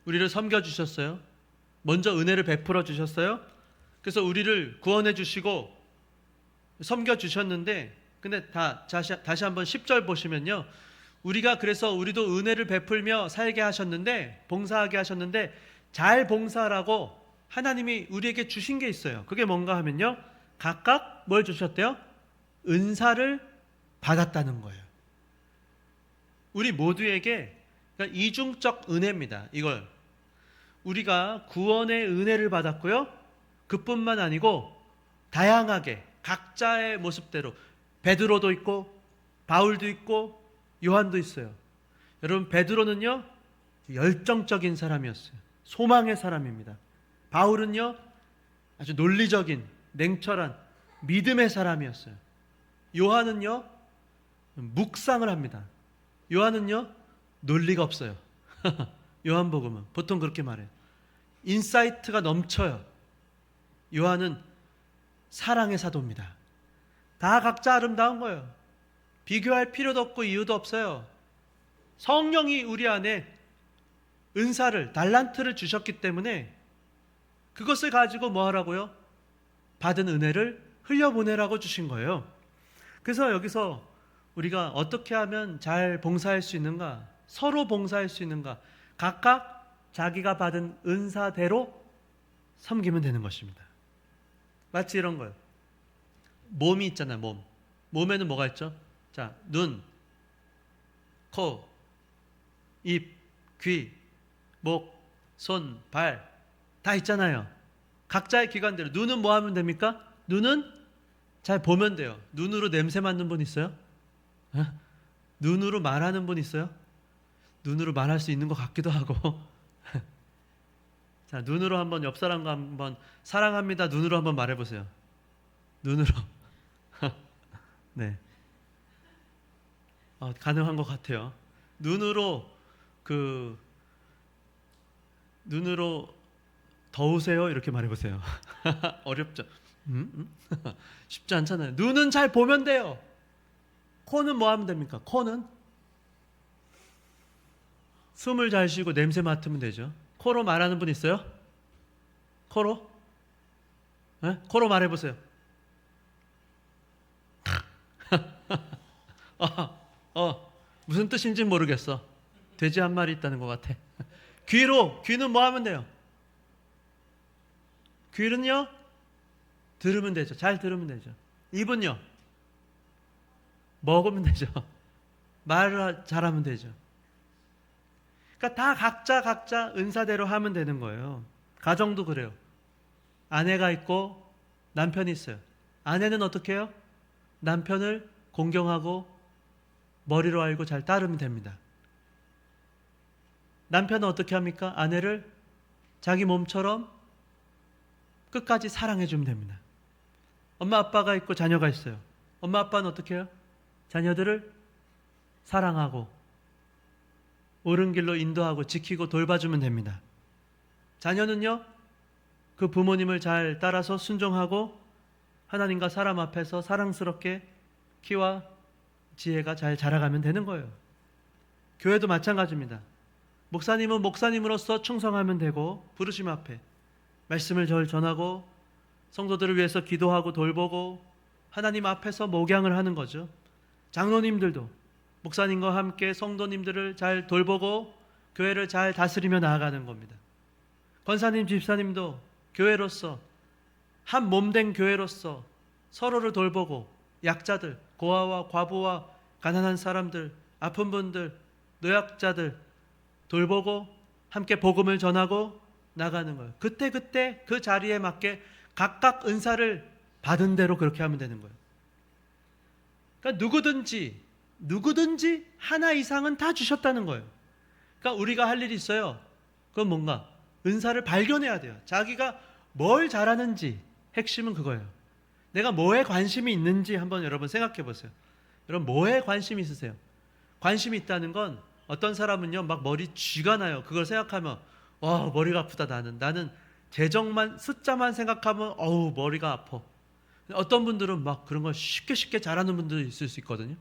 우리를 섬겨주셨어요. 먼저 은혜를 베풀어 주셨어요. 그래서 우리를 구원해 주시고 섬겨주셨는데, 근데 다시 한번 10절 보시면요, 우리가 그래서 우리도 은혜를 베풀며 살게 하셨는데, 봉사하게 하셨는데, 잘 봉사하라고 하나님이 우리에게 주신 게 있어요. 그게 뭔가 하면요, 각각 뭘 주셨대요? 은사를 받았다는 거예요. 우리 모두에게, 그러니까 이중적 은혜입니다. 이걸 우리가 구원의 은혜를 받았고요, 그뿐만 아니고 다양하게 각자의 모습대로 베드로도 있고 바울도 있고 요한도 있어요. 여러분, 베드로는요 열정적인 사람이었어요. 소망의 사람입니다. 바울은요 아주 논리적인 냉철한 믿음의 사람이었어요. 요한은요 묵상을 합니다. 요한은요 논리가 없어요. 요한복음은 보통 그렇게 말해요. 인사이트가 넘쳐요. 요한은 사랑의 사도입니다. 다 각자 아름다운 거예요. 비교할 필요도 없고 이유도 없어요. 성령이 우리 안에 은사를, 달란트를 주셨기 때문에 그것을 가지고 뭐 하라고요? 받은 은혜를 흘려보내라고 주신 거예요. 그래서 여기서 우리가 어떻게 하면 잘 봉사할 수 있는가? 서로 봉사할 수 있는가? 각각 자기가 받은 은사대로 섬기면 되는 것입니다. 마치 이런 거예요. 몸이 있잖아요. 몸에는 뭐가 있죠? 자, 눈, 코, 입, 귀, 목, 손, 발 다 있잖아요. 각자의 기관대로. 눈은 뭐 하면 됩니까? 눈은 잘 보면 돼요. 눈으로 냄새 맡는 분 있어요? 눈으로 말하는 분 있어요? 눈으로 말할 수 있는 것 같기도 하고. 자, 눈으로 한번 옆 사람과 한번 사랑합니다. 눈으로 한번 말해보세요. 눈으로. 네. 가능한 것 같아요. 눈으로 더우세요? 이렇게 말해보세요. 어렵죠? 쉽지 않잖아요. 눈은 잘 보면 돼요. 코는 뭐 하면 됩니까? 코는 숨을 잘 쉬고 냄새 맡으면 되죠. 코로 말하는 분 있어요? 코로? 네? 코로 말해보세요. 무슨 뜻인지 모르겠어. 돼지 한 마리 있다는 것 같아. 귀는 뭐 하면 돼요? 귀는요? 들으면 되죠. 잘 들으면 되죠. 입은요? 먹으면 되죠. 말을 잘하면 되죠. 그러니까 다 각자 은사대로 하면 되는 거예요. 가정도 그래요. 아내가 있고 남편이 있어요. 아내는 어떻게 해요? 남편을 공경하고 머리로 알고 잘 따르면 됩니다. 남편은 어떻게 합니까? 아내를 자기 몸처럼 끝까지 사랑해 주면 됩니다. 엄마 아빠가 있고 자녀가 있어요. 엄마 아빠는 어떻게 해요? 자녀들을 사랑하고 옳은 길로 인도하고 지키고 돌봐주면 됩니다. 자녀는요, 그 부모님을 잘 따라서 순종하고 하나님과 사람 앞에서 사랑스럽게 키와 지혜가 잘 자라가면 되는 거예요. 교회도 마찬가지입니다. 목사님은 목사님으로서 충성하면 되고 부르심 앞에 말씀을 잘 전하고 성도들을 위해서 기도하고 돌보고 하나님 앞에서 목양을 하는 거죠. 장로님들도 목사님과 함께 성도님들을 잘 돌보고 교회를 잘 다스리며 나아가는 겁니다. 권사님, 집사님도 교회로서 한 몸된 교회로서 서로를 돌보고 약자들, 고아와 과부와 가난한 사람들, 아픈 분들, 노약자들 돌보고 함께 복음을 전하고 나가는 거예요. 그때 그 자리에 맞게 각각 은사를 받은 대로 그렇게 하면 되는 거예요. 그러니까 누구든지 하나 이상은 다 주셨다는 거예요. 그러니까 우리가 할 일이 있어요. 그건 뭔가 은사를 발견해야 돼요. 자기가 뭘 잘하는지 핵심은 그거예요. 내가 뭐에 관심이 있는지 한번 여러분 생각해 보세요. 여러분 뭐에 관심이 있으세요? 관심이 있다는 건 어떤 사람은요 막 머리 쥐가 나요. 그걸 생각하면 와 머리가 아프다. 나는 재정만 숫자만 생각하면 어우 머리가 아파. 어떤 분들은 막 그런 걸 쉽게 잘하는 분들도 있을 수 있거든요.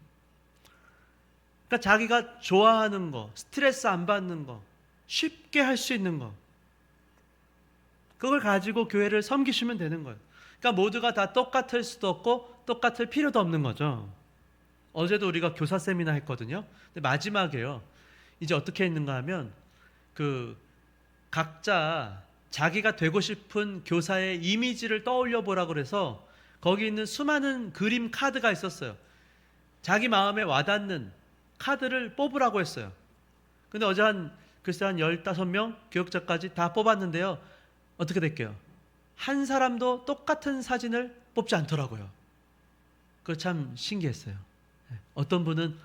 그러니까 자기가 좋아하는 거, 스트레스 안 받는 거, 쉽게 할 수 있는 거, 그걸 가지고 교회를 섬기시면 되는 거예요. 그러니까 모두가 다 똑같을 수도 없고 똑같을 필요도 없는 거죠. 어제도 우리가 교사 세미나 했거든요. 근데 마지막에요. 이제 어떻게 했는가 하면 그 각자 자기가 되고 싶은 교사의 이미지를 떠올려 보라 그래서 거기 있는 수많은 그림 카드가 있었어요. 자기 마음에 와닿는 카드를 뽑으라고 했어요. 근데 어제 글쎄 한 15명 교역자까지 다 뽑았는데요. 어떻게 될게요? 한 사람도 똑같은 사진을 뽑지 않더라고요. 그거 참 신기했어요. 어떤 분은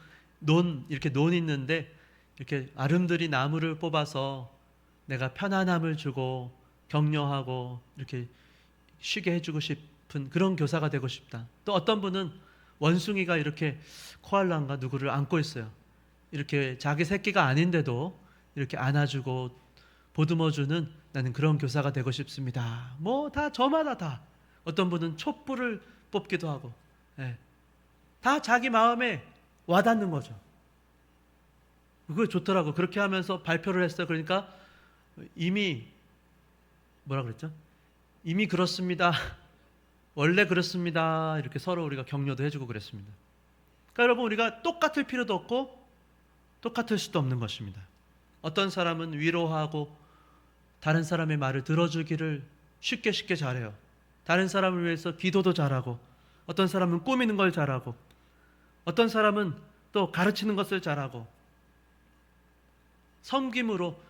이렇게 논 있는데 이렇게 아름드리 나무를 뽑아서 내가 편안함을 주고 격려하고 이렇게 쉬게 해주고 싶은 그런 교사가 되고 싶다. 또 어떤 분은 원숭이가 이렇게 코알라인가 누구를 안고 있어요. 이렇게 자기 새끼가 아닌데도 이렇게 안아주고 보듬어주는 나는 그런 교사가 되고 싶습니다. 뭐 다 저마다 다 어떤 분은 촛불을 뽑기도 하고 다 자기 마음에 와닿는 거죠. 그거 좋더라고. 그렇게 하면서 발표를 했어요. 그러니까 이미 뭐라 그랬죠? 이미 그렇습니다. 원래 그렇습니다. 이렇게 서로 우리가 격려도 해주고 그랬습니다. 그러니까 여러분 우리가 똑같을 필요도 없고 똑같을 수도 없는 것입니다. 어떤 사람은 위로하고 다른 사람의 말을 들어주기를 쉽게 잘해요. 다른 사람을 위해서 기도도 잘하고 어떤 사람은 꾸미는 걸 잘하고 어떤 사람은 또 가르치는 것을 잘하고 섬김으로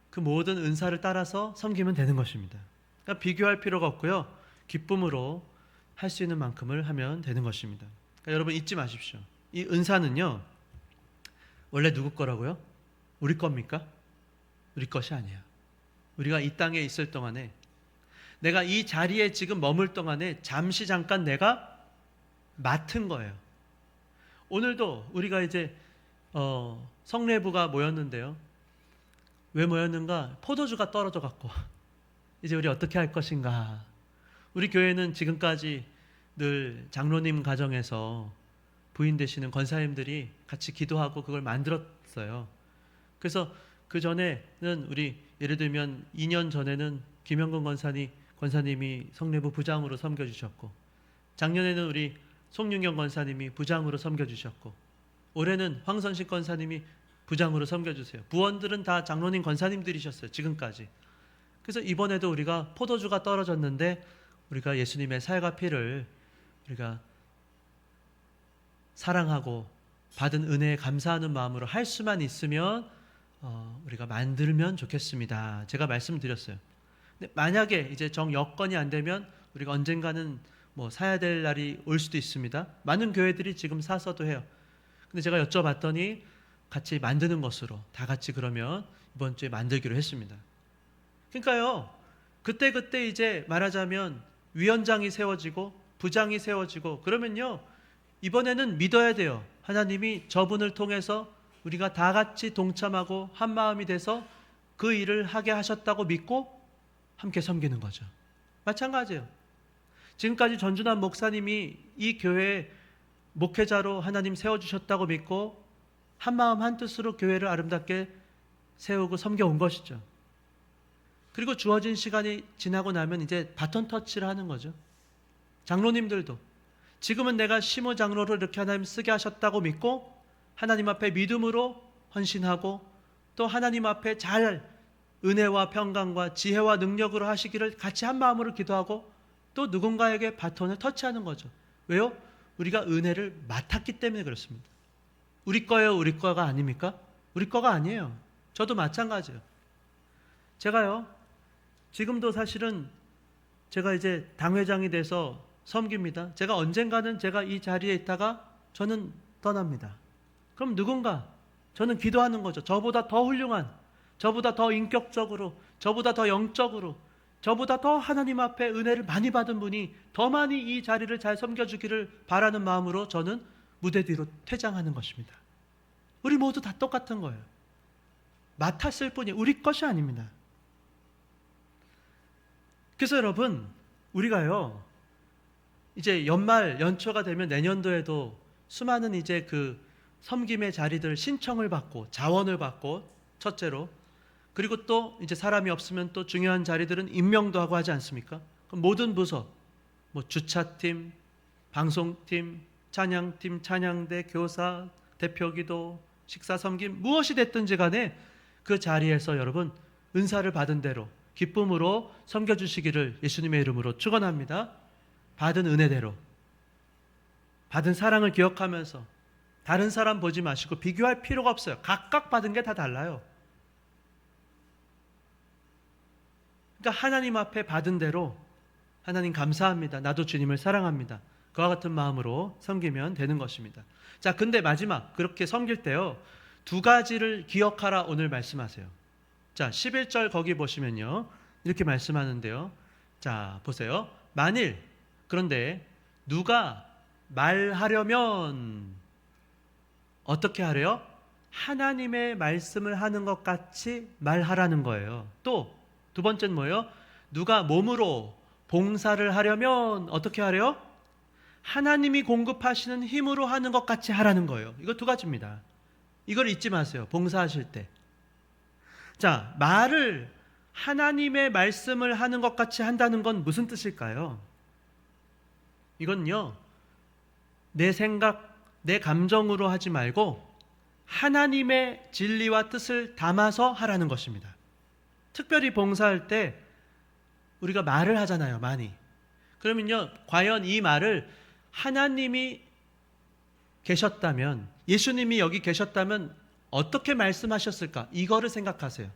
그 모든 은사를 따라서 섬기면 되는 것입니다. 그러니까 비교할 필요가 없고요. 기쁨으로 할 수 있는 만큼을 하면 되는 것입니다. 그러니까 여러분 잊지 마십시오. 이 은사는요. 원래 누구 거라고요? 우리 겁니까? 우리 것이 아니에요. 우리가 이 땅에 있을 동안에 내가 이 자리에 지금 머물 동안에 잠깐 내가 맡은 거예요. 오늘도 우리가 이제 성례부가 모였는데요. 왜 모였는가? 포도주가 떨어져 갖고 이제 우리 어떻게 할 것인가? 우리 교회는 지금까지 늘 장로님 가정에서 부인 되시는 권사님들이 같이 기도하고 그걸 만들었어요. 그래서 그 전에는 우리 예를 들면 2년 전에는 김영근 권사님이 성례부 부장으로 섬겨주셨고, 작년에는 우리 송윤경 권사님이 부장으로 섬겨주셨고, 올해는 황선식 권사님이 부장으로 섬겨주세요. 부원들은 다 장로님 권사님들이셨어요, 지금까지. 그래서 이번에도 우리가 포도주가 떨어졌는데 우리가 예수님의 살과 피를 우리가 사랑하고 받은 은혜에 감사하는 마음으로 할 수만 있으면 우리가 만들면 좋겠습니다. 제가 말씀드렸어요. 근데 만약에 이제 정 여건이 안 되면 우리가 언젠가는 뭐 사야 될 날이 올 수도 있습니다. 많은 교회들이 지금 사서도 해요. 근데 제가 여쭤봤더니 같이 만드는 것으로 다 같이 그러면 이번 주에 만들기로 했습니다. 그러니까요, 그때 이제 말하자면 위원장이 세워지고 부장이 세워지고 그러면요, 이번에는 믿어야 돼요. 하나님이 저분을 통해서 우리가 다 같이 동참하고 한 마음이 돼서 그 일을 하게 하셨다고 믿고 함께 섬기는 거죠. 마찬가지예요. 지금까지 전준환 목사님이 이 교회에 목회자로 하나님 세워주셨다고 믿고 한 마음 한 뜻으로 교회를 아름답게 세우고 섬겨온 것이죠. 그리고 주어진 시간이 지나고 나면 이제 바톤 터치를 하는 거죠. 장로님들도 지금은 내가 심호 장로를 이렇게 하나님 쓰게 하셨다고 믿고 하나님 앞에 믿음으로 헌신하고 또 하나님 앞에 잘 은혜와 평강과 지혜와 능력으로 하시기를 같이 한 마음으로 기도하고 또 누군가에게 바톤을 터치하는 거죠. 왜요? 우리가 은혜를 맡았기 때문에 그렇습니다. 우리 거예요, 우리 거가 아닙니까? 우리 거가 아니에요. 저도 마찬가지예요. 제가요, 지금도 사실은 제가 이제 당회장이 돼서 섬깁니다. 제가 언젠가는 제가 이 자리에 있다가 저는 떠납니다. 그럼 누군가 저는 기도하는 거죠. 저보다 더 훌륭한, 저보다 더 인격적으로, 저보다 더 영적으로, 저보다 더 하나님 앞에 은혜를 많이 받은 분이 더 많이 이 자리를 잘 섬겨주기를 바라는 마음으로 저는 무대 뒤로 퇴장하는 것입니다. 우리 모두 다 똑같은 거예요. 맡았을 뿐이 우리 것이 아닙니다. 그래서 여러분, 우리가요, 이제 연말 연초가 되면 내년도에도 수많은 이제 그 섬김의 자리들 신청을 받고 자원을 받고 첫째로, 그리고 또 이제 사람이 없으면 또 중요한 자리들은 임명도 하고 하지 않습니까? 그럼 모든 부서, 뭐 주차팀, 방송팀, 찬양팀, 찬양대, 교사, 대표기도, 식사 섬김, 무엇이 됐든지 간에 그 자리에서 여러분 은사를 받은 대로 기쁨으로 섬겨주시기를 예수님의 이름으로 축원합니다. 받은 은혜대로, 받은 사랑을 기억하면서 다른 사람 보지 마시고 비교할 필요가 없어요. 각각 받은 게 다 달라요. 그러니까 하나님 앞에 받은 대로 하나님 감사합니다. 나도 주님을 사랑합니다. 그와 같은 마음으로 섬기면 되는 것입니다. 자, 근데 마지막 그렇게 섬길 때요, 두 가지를 기억하라 오늘 말씀하세요. 자, 11절 거기 보시면요, 이렇게 말씀하는데요. 자, 보세요. 만일 그런데 누가 말하려면 어떻게 하래요? 하나님의 말씀을 하는 것 같이 말하라는 거예요. 또 두 번째는 뭐예요? 누가 몸으로 봉사를 하려면 어떻게 하래요? 하나님이 공급하시는 힘으로 하는 것 같이 하라는 거예요. 이거 두 가지입니다. 이걸 잊지 마세요. 봉사하실 때. 자, 말을 하나님의 말씀을 하는 것 같이 한다는 건 무슨 뜻일까요? 이건요, 내 생각, 내 감정으로 하지 말고 하나님의 진리와 뜻을 담아서 하라는 것입니다. 특별히 봉사할 때 우리가 말을 하잖아요, 많이. 그러면요, 과연 이 말을 하나님이 계셨다면, 예수님이 여기 계셨다면 어떻게 말씀하셨을까? 이거를 생각하세요.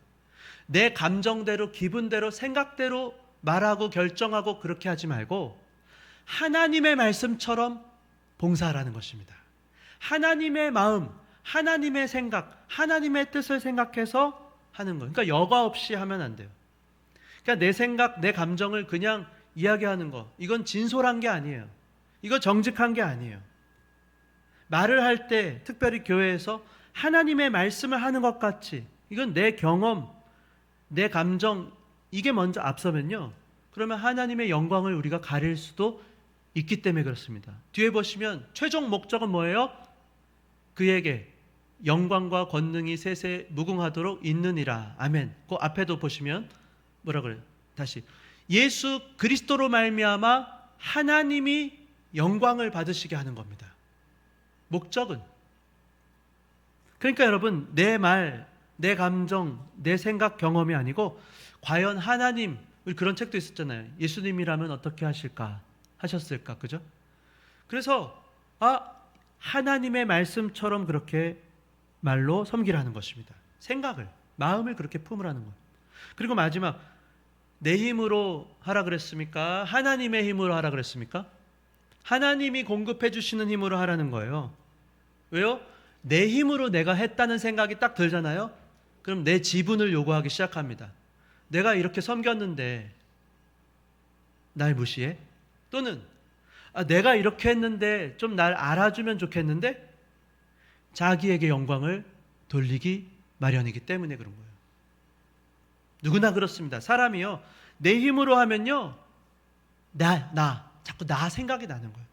내 감정대로, 기분대로, 생각대로 말하고 결정하고 그렇게 하지 말고 하나님의 말씀처럼 봉사하라는 것입니다. 하나님의 마음, 하나님의 생각, 하나님의 뜻을 생각해서 하는 거예요. 그러니까 여과 없이 하면 안 돼요. 그러니까 내 생각, 내 감정을 그냥 이야기하는 거, 이건 진솔한 게 아니에요. 이거 정직한 게 아니에요. 말을 할 때 특별히 교회에서 하나님의 말씀을 하는 것 같이, 이건 내 경험, 내 감정, 이게 먼저 앞서면요, 그러면 하나님의 영광을 우리가 가릴 수도 있기 때문에 그렇습니다. 뒤에 보시면 최종 목적은 뭐예요? 그에게 영광과 권능이 세세 무궁하도록 있느니라. 아멘. 그 앞에도 보시면 뭐라 그래요? 다시 예수 그리스도로 말미암아 하나님이 영광을 받으시게 하는 겁니다. 목적은. 그러니까 여러분, 내 말, 내 감정, 내 생각, 경험이 아니고 과연 하나님, 우리 그런 책도 있었잖아요. 예수님이라면 어떻게 하실까? 하셨을까? 그죠? 그래서 하나님의 말씀처럼 그렇게 말로 섬기라는 것입니다. 생각을, 마음을 그렇게 품으라는 거예요. 그리고 마지막, 내 힘으로 하라 그랬습니까? 하나님의 힘으로 하라 그랬습니까? 하나님이 공급해 주시는 힘으로 하라는 거예요. 왜요? 내 힘으로 내가 했다는 생각이 딱 들잖아요. 그럼 내 지분을 요구하기 시작합니다. 내가 이렇게 섬겼는데 날 무시해? 또는 내가 이렇게 했는데 좀 날 알아주면 좋겠는데, 자기에게 영광을 돌리기 마련이기 때문에 그런 거예요. 누구나 그렇습니다. 사람이요, 내 힘으로 하면요, 자꾸 나 생각이 나는 거예요.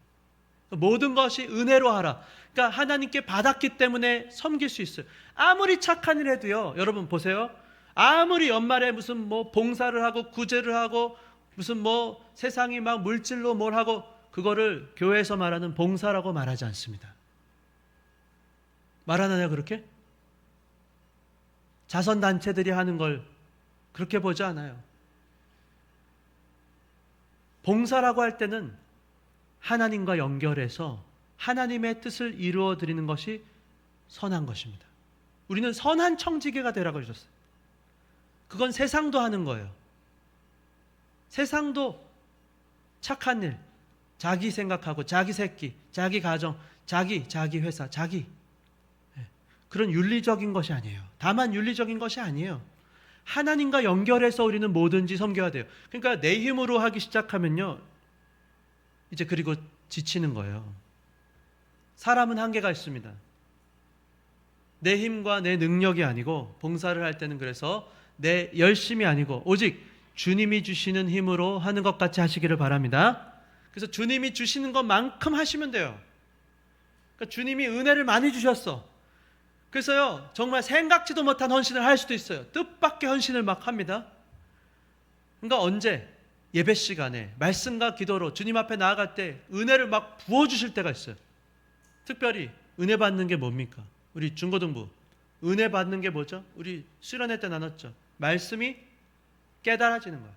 모든 것이 은혜로 하라. 그러니까 하나님께 받았기 때문에 섬길 수 있어요. 아무리 착한 일 해도요, 여러분 보세요. 아무리 연말에 무슨 뭐 봉사를 하고 구제를 하고 무슨 뭐 세상이 막 물질로 뭘 하고, 그거를 교회에서 말하는 봉사라고 말하지 않습니다. 말하나요, 그렇게? 자선단체들이 하는 걸 그렇게 보지 않아요. 봉사라고 할 때는 하나님과 연결해서 하나님의 뜻을 이루어 드리는 것이 선한 것입니다. 우리는 선한 청지기가 되라고 하셨어요. 그건 세상도 하는 거예요. 세상도 착한 일, 자기 생각하고 자기 새끼, 자기 가정, 자기 회사, 그런 윤리적인 것이 아니에요. 다만 윤리적인 것이 아니에요. 하나님과 연결해서 우리는 뭐든지 섬겨야 돼요. 그러니까 내 힘으로 하기 시작하면요, 이제 그리고 지치는 거예요. 사람은 한계가 있습니다. 내 힘과 내 능력이 아니고, 봉사를 할 때는 그래서 내 열심이 아니고 오직 주님이 주시는 힘으로 하는 것 같이 하시기를 바랍니다. 그래서 주님이 주시는 것만큼 하시면 돼요. 그러니까 주님이 은혜를 많이 주셨어. 그래서요, 정말 생각지도 못한 헌신을 할 수도 있어요. 뜻밖의 헌신을 막 합니다. 그러니까 언제? 예배 시간에 말씀과 기도로 주님 앞에 나아갈 때 은혜를 막 부어주실 때가 있어요. 특별히 은혜 받는 게 뭡니까? 우리 중고등부 은혜 받는 게 뭐죠? 우리 수련회 때 나눴죠. 말씀이 깨달아지는 거예요.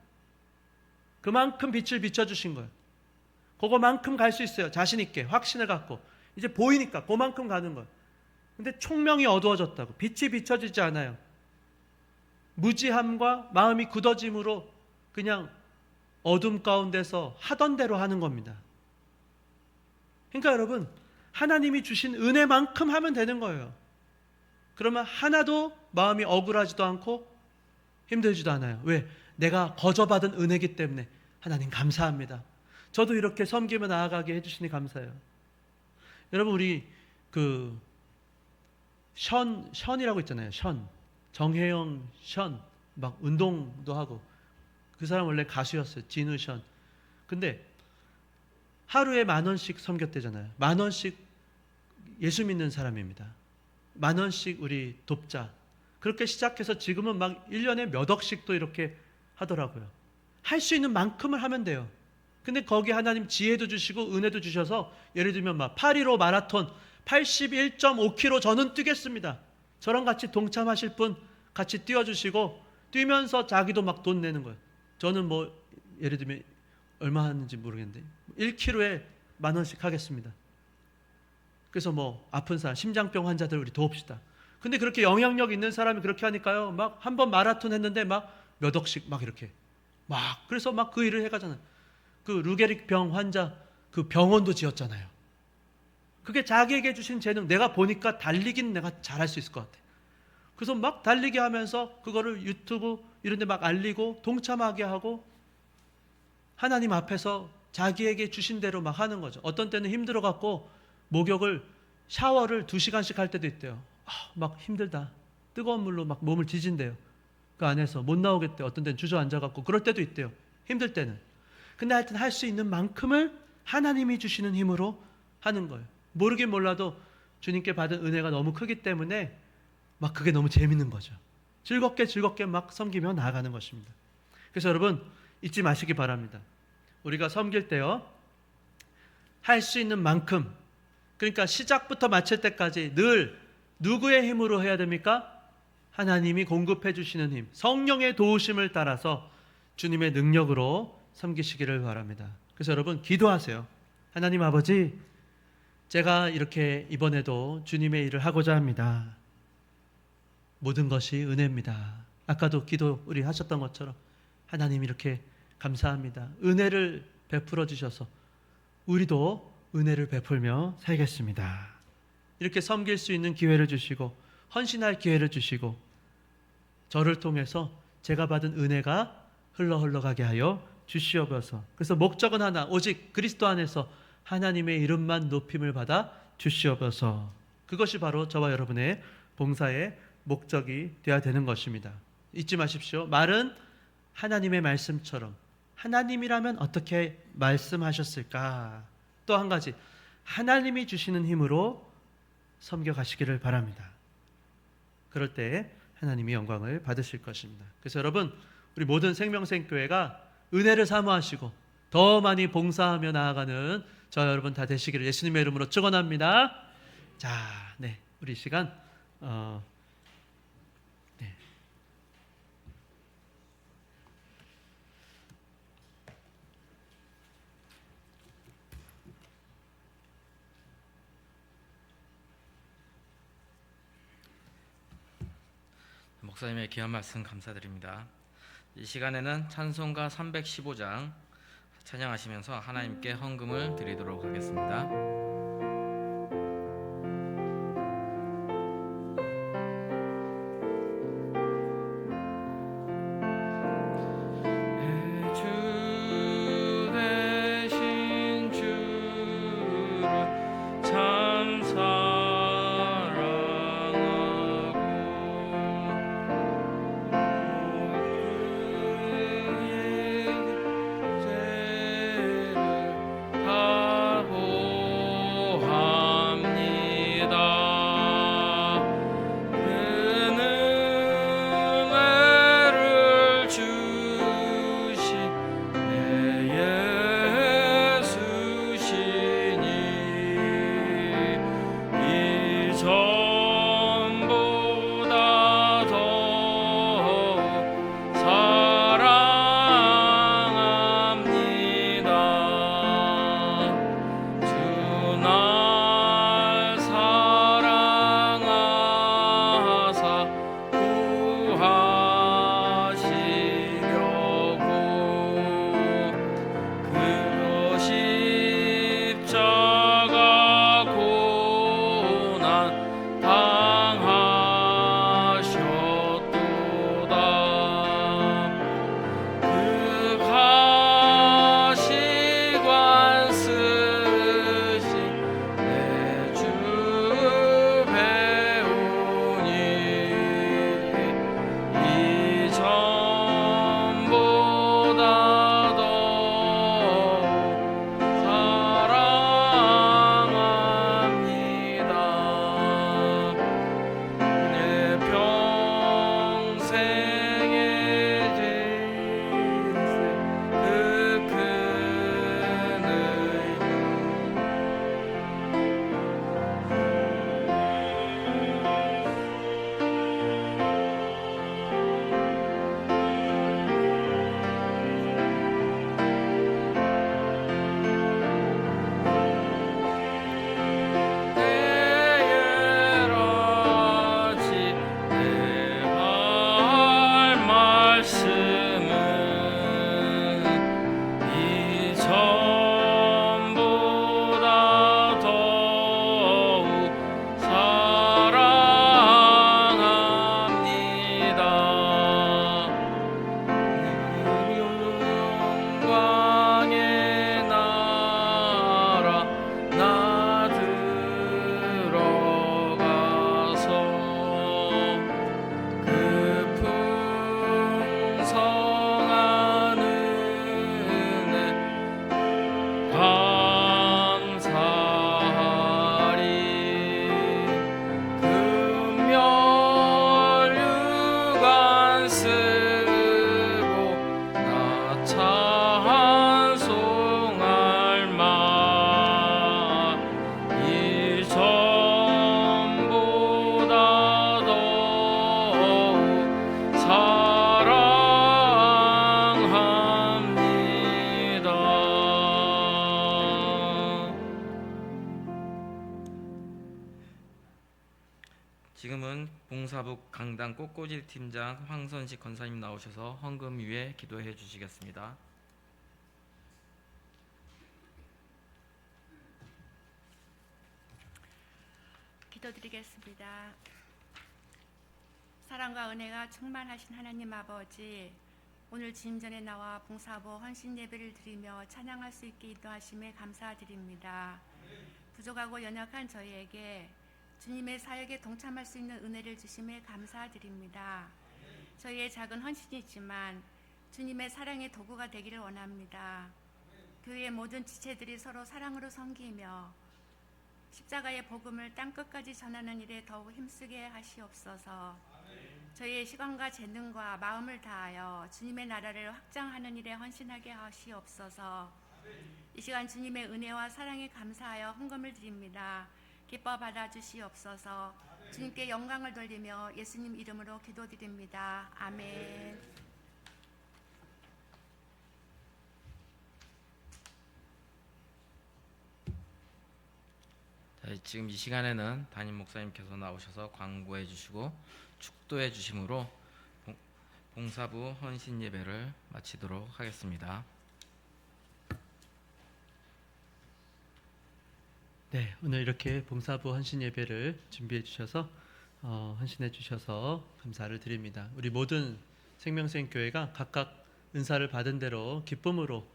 그만큼 빛을 비춰주신 거예요. 그거만큼 갈 수 있어요. 자신 있게 확신을 갖고 이제 보이니까 그만큼 가는 거예요. 근데 총명이 어두워졌다고, 빛이 비춰지지 않아요. 무지함과 마음이 굳어짐으로 그냥 어둠 가운데서 하던 대로 하는 겁니다. 그러니까 여러분, 하나님이 주신 은혜만큼 하면 되는 거예요. 그러면 하나도 마음이 억울하지도 않고 힘들지도 않아요. 왜? 내가 거저받은 은혜이기 때문에 하나님 감사합니다. 저도 이렇게 섬기며 나아가게 해주시니 감사해요. 여러분, 우리 션이라고 있잖아요. 정혜영 막 운동도 하고, 그 사람 원래 가수였어요. 진우 션. 근데 하루에 10,000원씩 섬겼대잖아요. 10,000원씩 예수 믿는 사람입니다. 10,000원씩 우리 돕자. 그렇게 시작해서 지금은 막 1년에 몇 억씩도 이렇게 하더라고요. 할 수 있는 만큼을 하면 돼요. 근데 거기 하나님 지혜도 주시고 은혜도 주셔서, 예를 들면 막 8.15 마라톤 81.5km 저는 뛰겠습니다. 저랑 같이 동참하실 분 같이 뛰어주시고, 뛰면서 자기도 막 돈 내는 거예요. 저는 뭐 예를 들면 얼마 하는지 모르겠는데 1km에 10,000원씩 하겠습니다. 그래서 뭐 아픈 사람, 심장병 환자들 우리 도웁시다. 근데 그렇게 영향력 있는 사람이 그렇게 하니까요, 막 한 번 마라톤 했는데 막 몇 억씩 막 이렇게 그래서 막 그 일을 해가잖아요. 그 루게릭 병 환자 그 병원도 지었잖아요. 그게 자기에게 주신 재능. 내가 보니까 달리기는 내가 잘할 수 있을 것 같아. 그래서 막 달리기 하면서 그거를 유튜브 이런 데 막 알리고 동참하게 하고, 하나님 앞에서 자기에게 주신 대로 막 하는 거죠. 어떤 때는 힘들어 갖고 목욕을, 샤워를 2시간씩 할 때도 있대요. 막 힘들다. 뜨거운 물로 막 몸을 지진대요. 그 안에서 못 나오겠대. 어떤 데는 주저앉아갖고 그럴 때도 있대요. 힘들 때는. 근데 하여튼 할 수 있는 만큼을 하나님이 주시는 힘으로 하는 거예요. 모르긴 몰라도 주님께 받은 은혜가 너무 크기 때문에 막 그게 너무 재밌는 거죠. 즐겁게 막 섬기며 나아가는 것입니다. 그래서 여러분 잊지 마시기 바랍니다. 우리가 섬길 때요, 할 수 있는 만큼, 그러니까 시작부터 마칠 때까지 늘 누구의 힘으로 해야 됩니까? 하나님이 공급해 주시는 힘, 성령의 도우심을 따라서 주님의 능력으로 섬기시기를 바랍니다. 그래서 여러분 기도하세요. 하나님 아버지, 제가 이렇게 이번에도 주님의 일을 하고자 합니다. 모든 것이 은혜입니다. 아까도 기도 우리 하셨던 것처럼 하나님 이렇게 감사합니다. 은혜를 베풀어 주셔서 우리도 은혜를 베풀며 살겠습니다. 이렇게 섬길 수 있는 기회를 주시고 헌신할 기회를 주시고 저를 통해서 제가 받은 은혜가 흘러가게 하여 주시옵소서. 그래서 목적은 하나, 오직 그리스도 안에서 하나님의 이름만 높임을 받아 주시옵소서. 그것이 바로 저와 여러분의 봉사의 목적이 되어야 되는 것입니다. 잊지 마십시오. 말은 하나님의 말씀처럼, 하나님이라면 어떻게 말씀하셨을까? 또 한 가지, 하나님이 주시는 힘으로 섬겨가시기를 바랍니다. 그럴 때 하나님이 영광을 받으실 것입니다. 그래서 여러분, 우리 모든 생명샘교회가 은혜를 사모하시고 더 많이 봉사하며 나아가는 저 여러분 다 되시기를 예수님의 이름으로 축원합니다. 자, 네, 우리 시간 네. 목사님의 귀한 말씀 감사드립니다. 이 시간에는 찬송가 315장 찬양하시면서 하나님께 헌금을 드리도록 하겠습니다. 다 지금은 봉사부 강당 꽃꽂이 팀장 황선식 권사님 나오셔서 헌금 위에 기도해 주시겠습니다. 기도드리겠습니다. 사랑과 은혜가 충만하신 하나님 아버지, 오늘 주님 전에 나와 봉사부 헌신 예배를 드리며 찬양할 수 있게 인도하심에 감사드립니다. 부족하고 연약한 저희에게 주님의 사역에 동참할 수 있는 은혜를 주심에 감사드립니다. 저희의 작은 헌신이지만 주님의 사랑의 도구가 되기를 원합니다. 교회의 모든 지체들이 서로 사랑으로 섬기며 십자가의 복음을 땅끝까지 전하는 일에 더욱 힘쓰게 하시옵소서. 저희의 시간과 재능과 마음을 다하여 주님의 나라를 확장하는 일에 헌신하게 하시옵소서. 이 시간 주님의 은혜와 사랑에 감사하여 헌금을 드립니다. 기뻐 받아주시옵소서. 주님께 영광을 돌리며 예수님 이름으로 기도드립니다. 아멘. 지금 이 시간에는 담임 목사님께서 나오셔서 광고해 주시고 축도해 주심으로 봉사부 헌신 예배를 마치도록 하겠습니다. 네, 오늘 이렇게 봉사부 헌신 예배를 준비해 주셔서 헌신해 주셔서 감사를 드립니다. 우리 모든 생명샘 교회가 각각 은사를 받은 대로 기쁨으로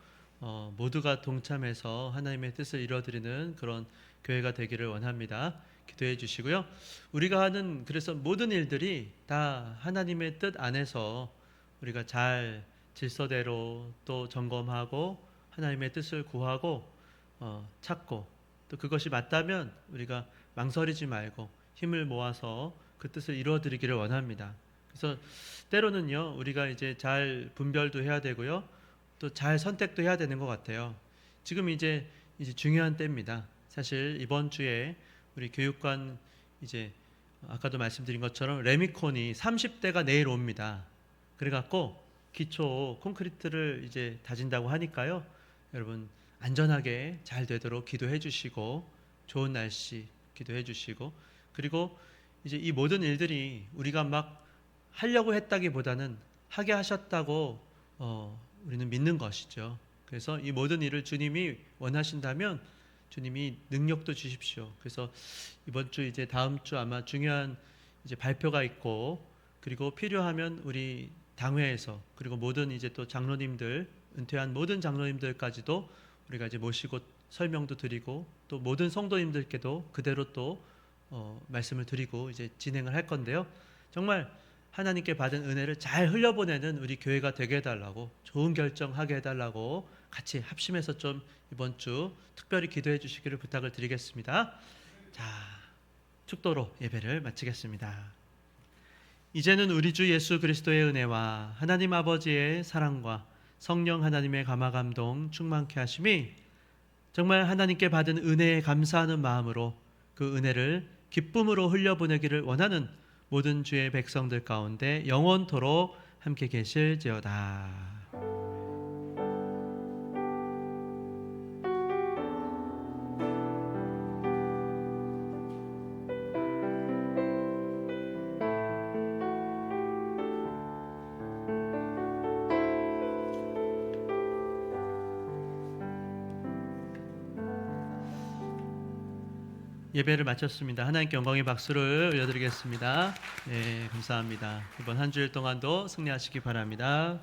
모두가 동참해서 하나님의 뜻을 이루어드리는 그런 교회가 되기를 원합니다. 기도해 주시고요. 우리가 하는 그래서 모든 일들이 다 하나님의 뜻 안에서 우리가 잘 질서대로 또 점검하고 하나님의 뜻을 구하고 찾고 또 그것이 맞다면 우리가 망설이지 말고 힘을 모아서 그 뜻을 이루어드리기를 원합니다. 그래서 때로는요 우리가 이제 잘 분별도 해야 되고요 또 잘 선택도 해야 되는 것 같아요. 지금 이제 중요한 때입니다. 사실 이번 주에 우리 교육관 이제 아까도 말씀드린 것처럼 레미콘이 30대가 내일 옵니다. 그래갖고 기초 콘크리트를 이제 다진다고 하니까요. 여러분 안전하게 잘 되도록 기도해 주시고 좋은 날씨 기도해 주시고 그리고 이제 이 모든 일들이 우리가 막 하려고 했다기보다는 하게 하셨다고 우리는 믿는 것이죠. 그래서 이 모든 일을 주님이 원하신다면 주님이 능력도 주십시오. 그래서 이번 주 이제 다음 주 아마 중요한 이제 발표가 있고 그리고 필요하면 우리 당회에서 그리고 모든 이제 또 장로님들 은퇴한 모든 장로님들까지도 우리가 이제 모시고 설명도 드리고 또 모든 성도님들께도 그대로 또 말씀을 드리고 이제 진행을 할 건데요. 정말 하나님께 받은 은혜를 잘 흘려보내는 우리 교회가 되게 해달라고 좋은 결정하게 해달라고 같이 합심해서 좀 이번 주 특별히 기도해 주시기를 부탁을 드리겠습니다. 자, 축도로 예배를 마치겠습니다. 이제는 우리 주 예수 그리스도의 은혜와 하나님 아버지의 사랑과 성령 하나님의 감화감동 충만케 하심이 정말 하나님께 받은 은혜에 감사하는 마음으로 그 은혜를 기쁨으로 흘려보내기를 원하는 모든 주의 백성들 가운데 영원토록 함께 계실지어다. 예배를 마쳤습니다. 하나님께 영광의 박수를 올려드리겠습니다. 네, 감사합니다. 이번 한 주일 동안도 승리하시기 바랍니다.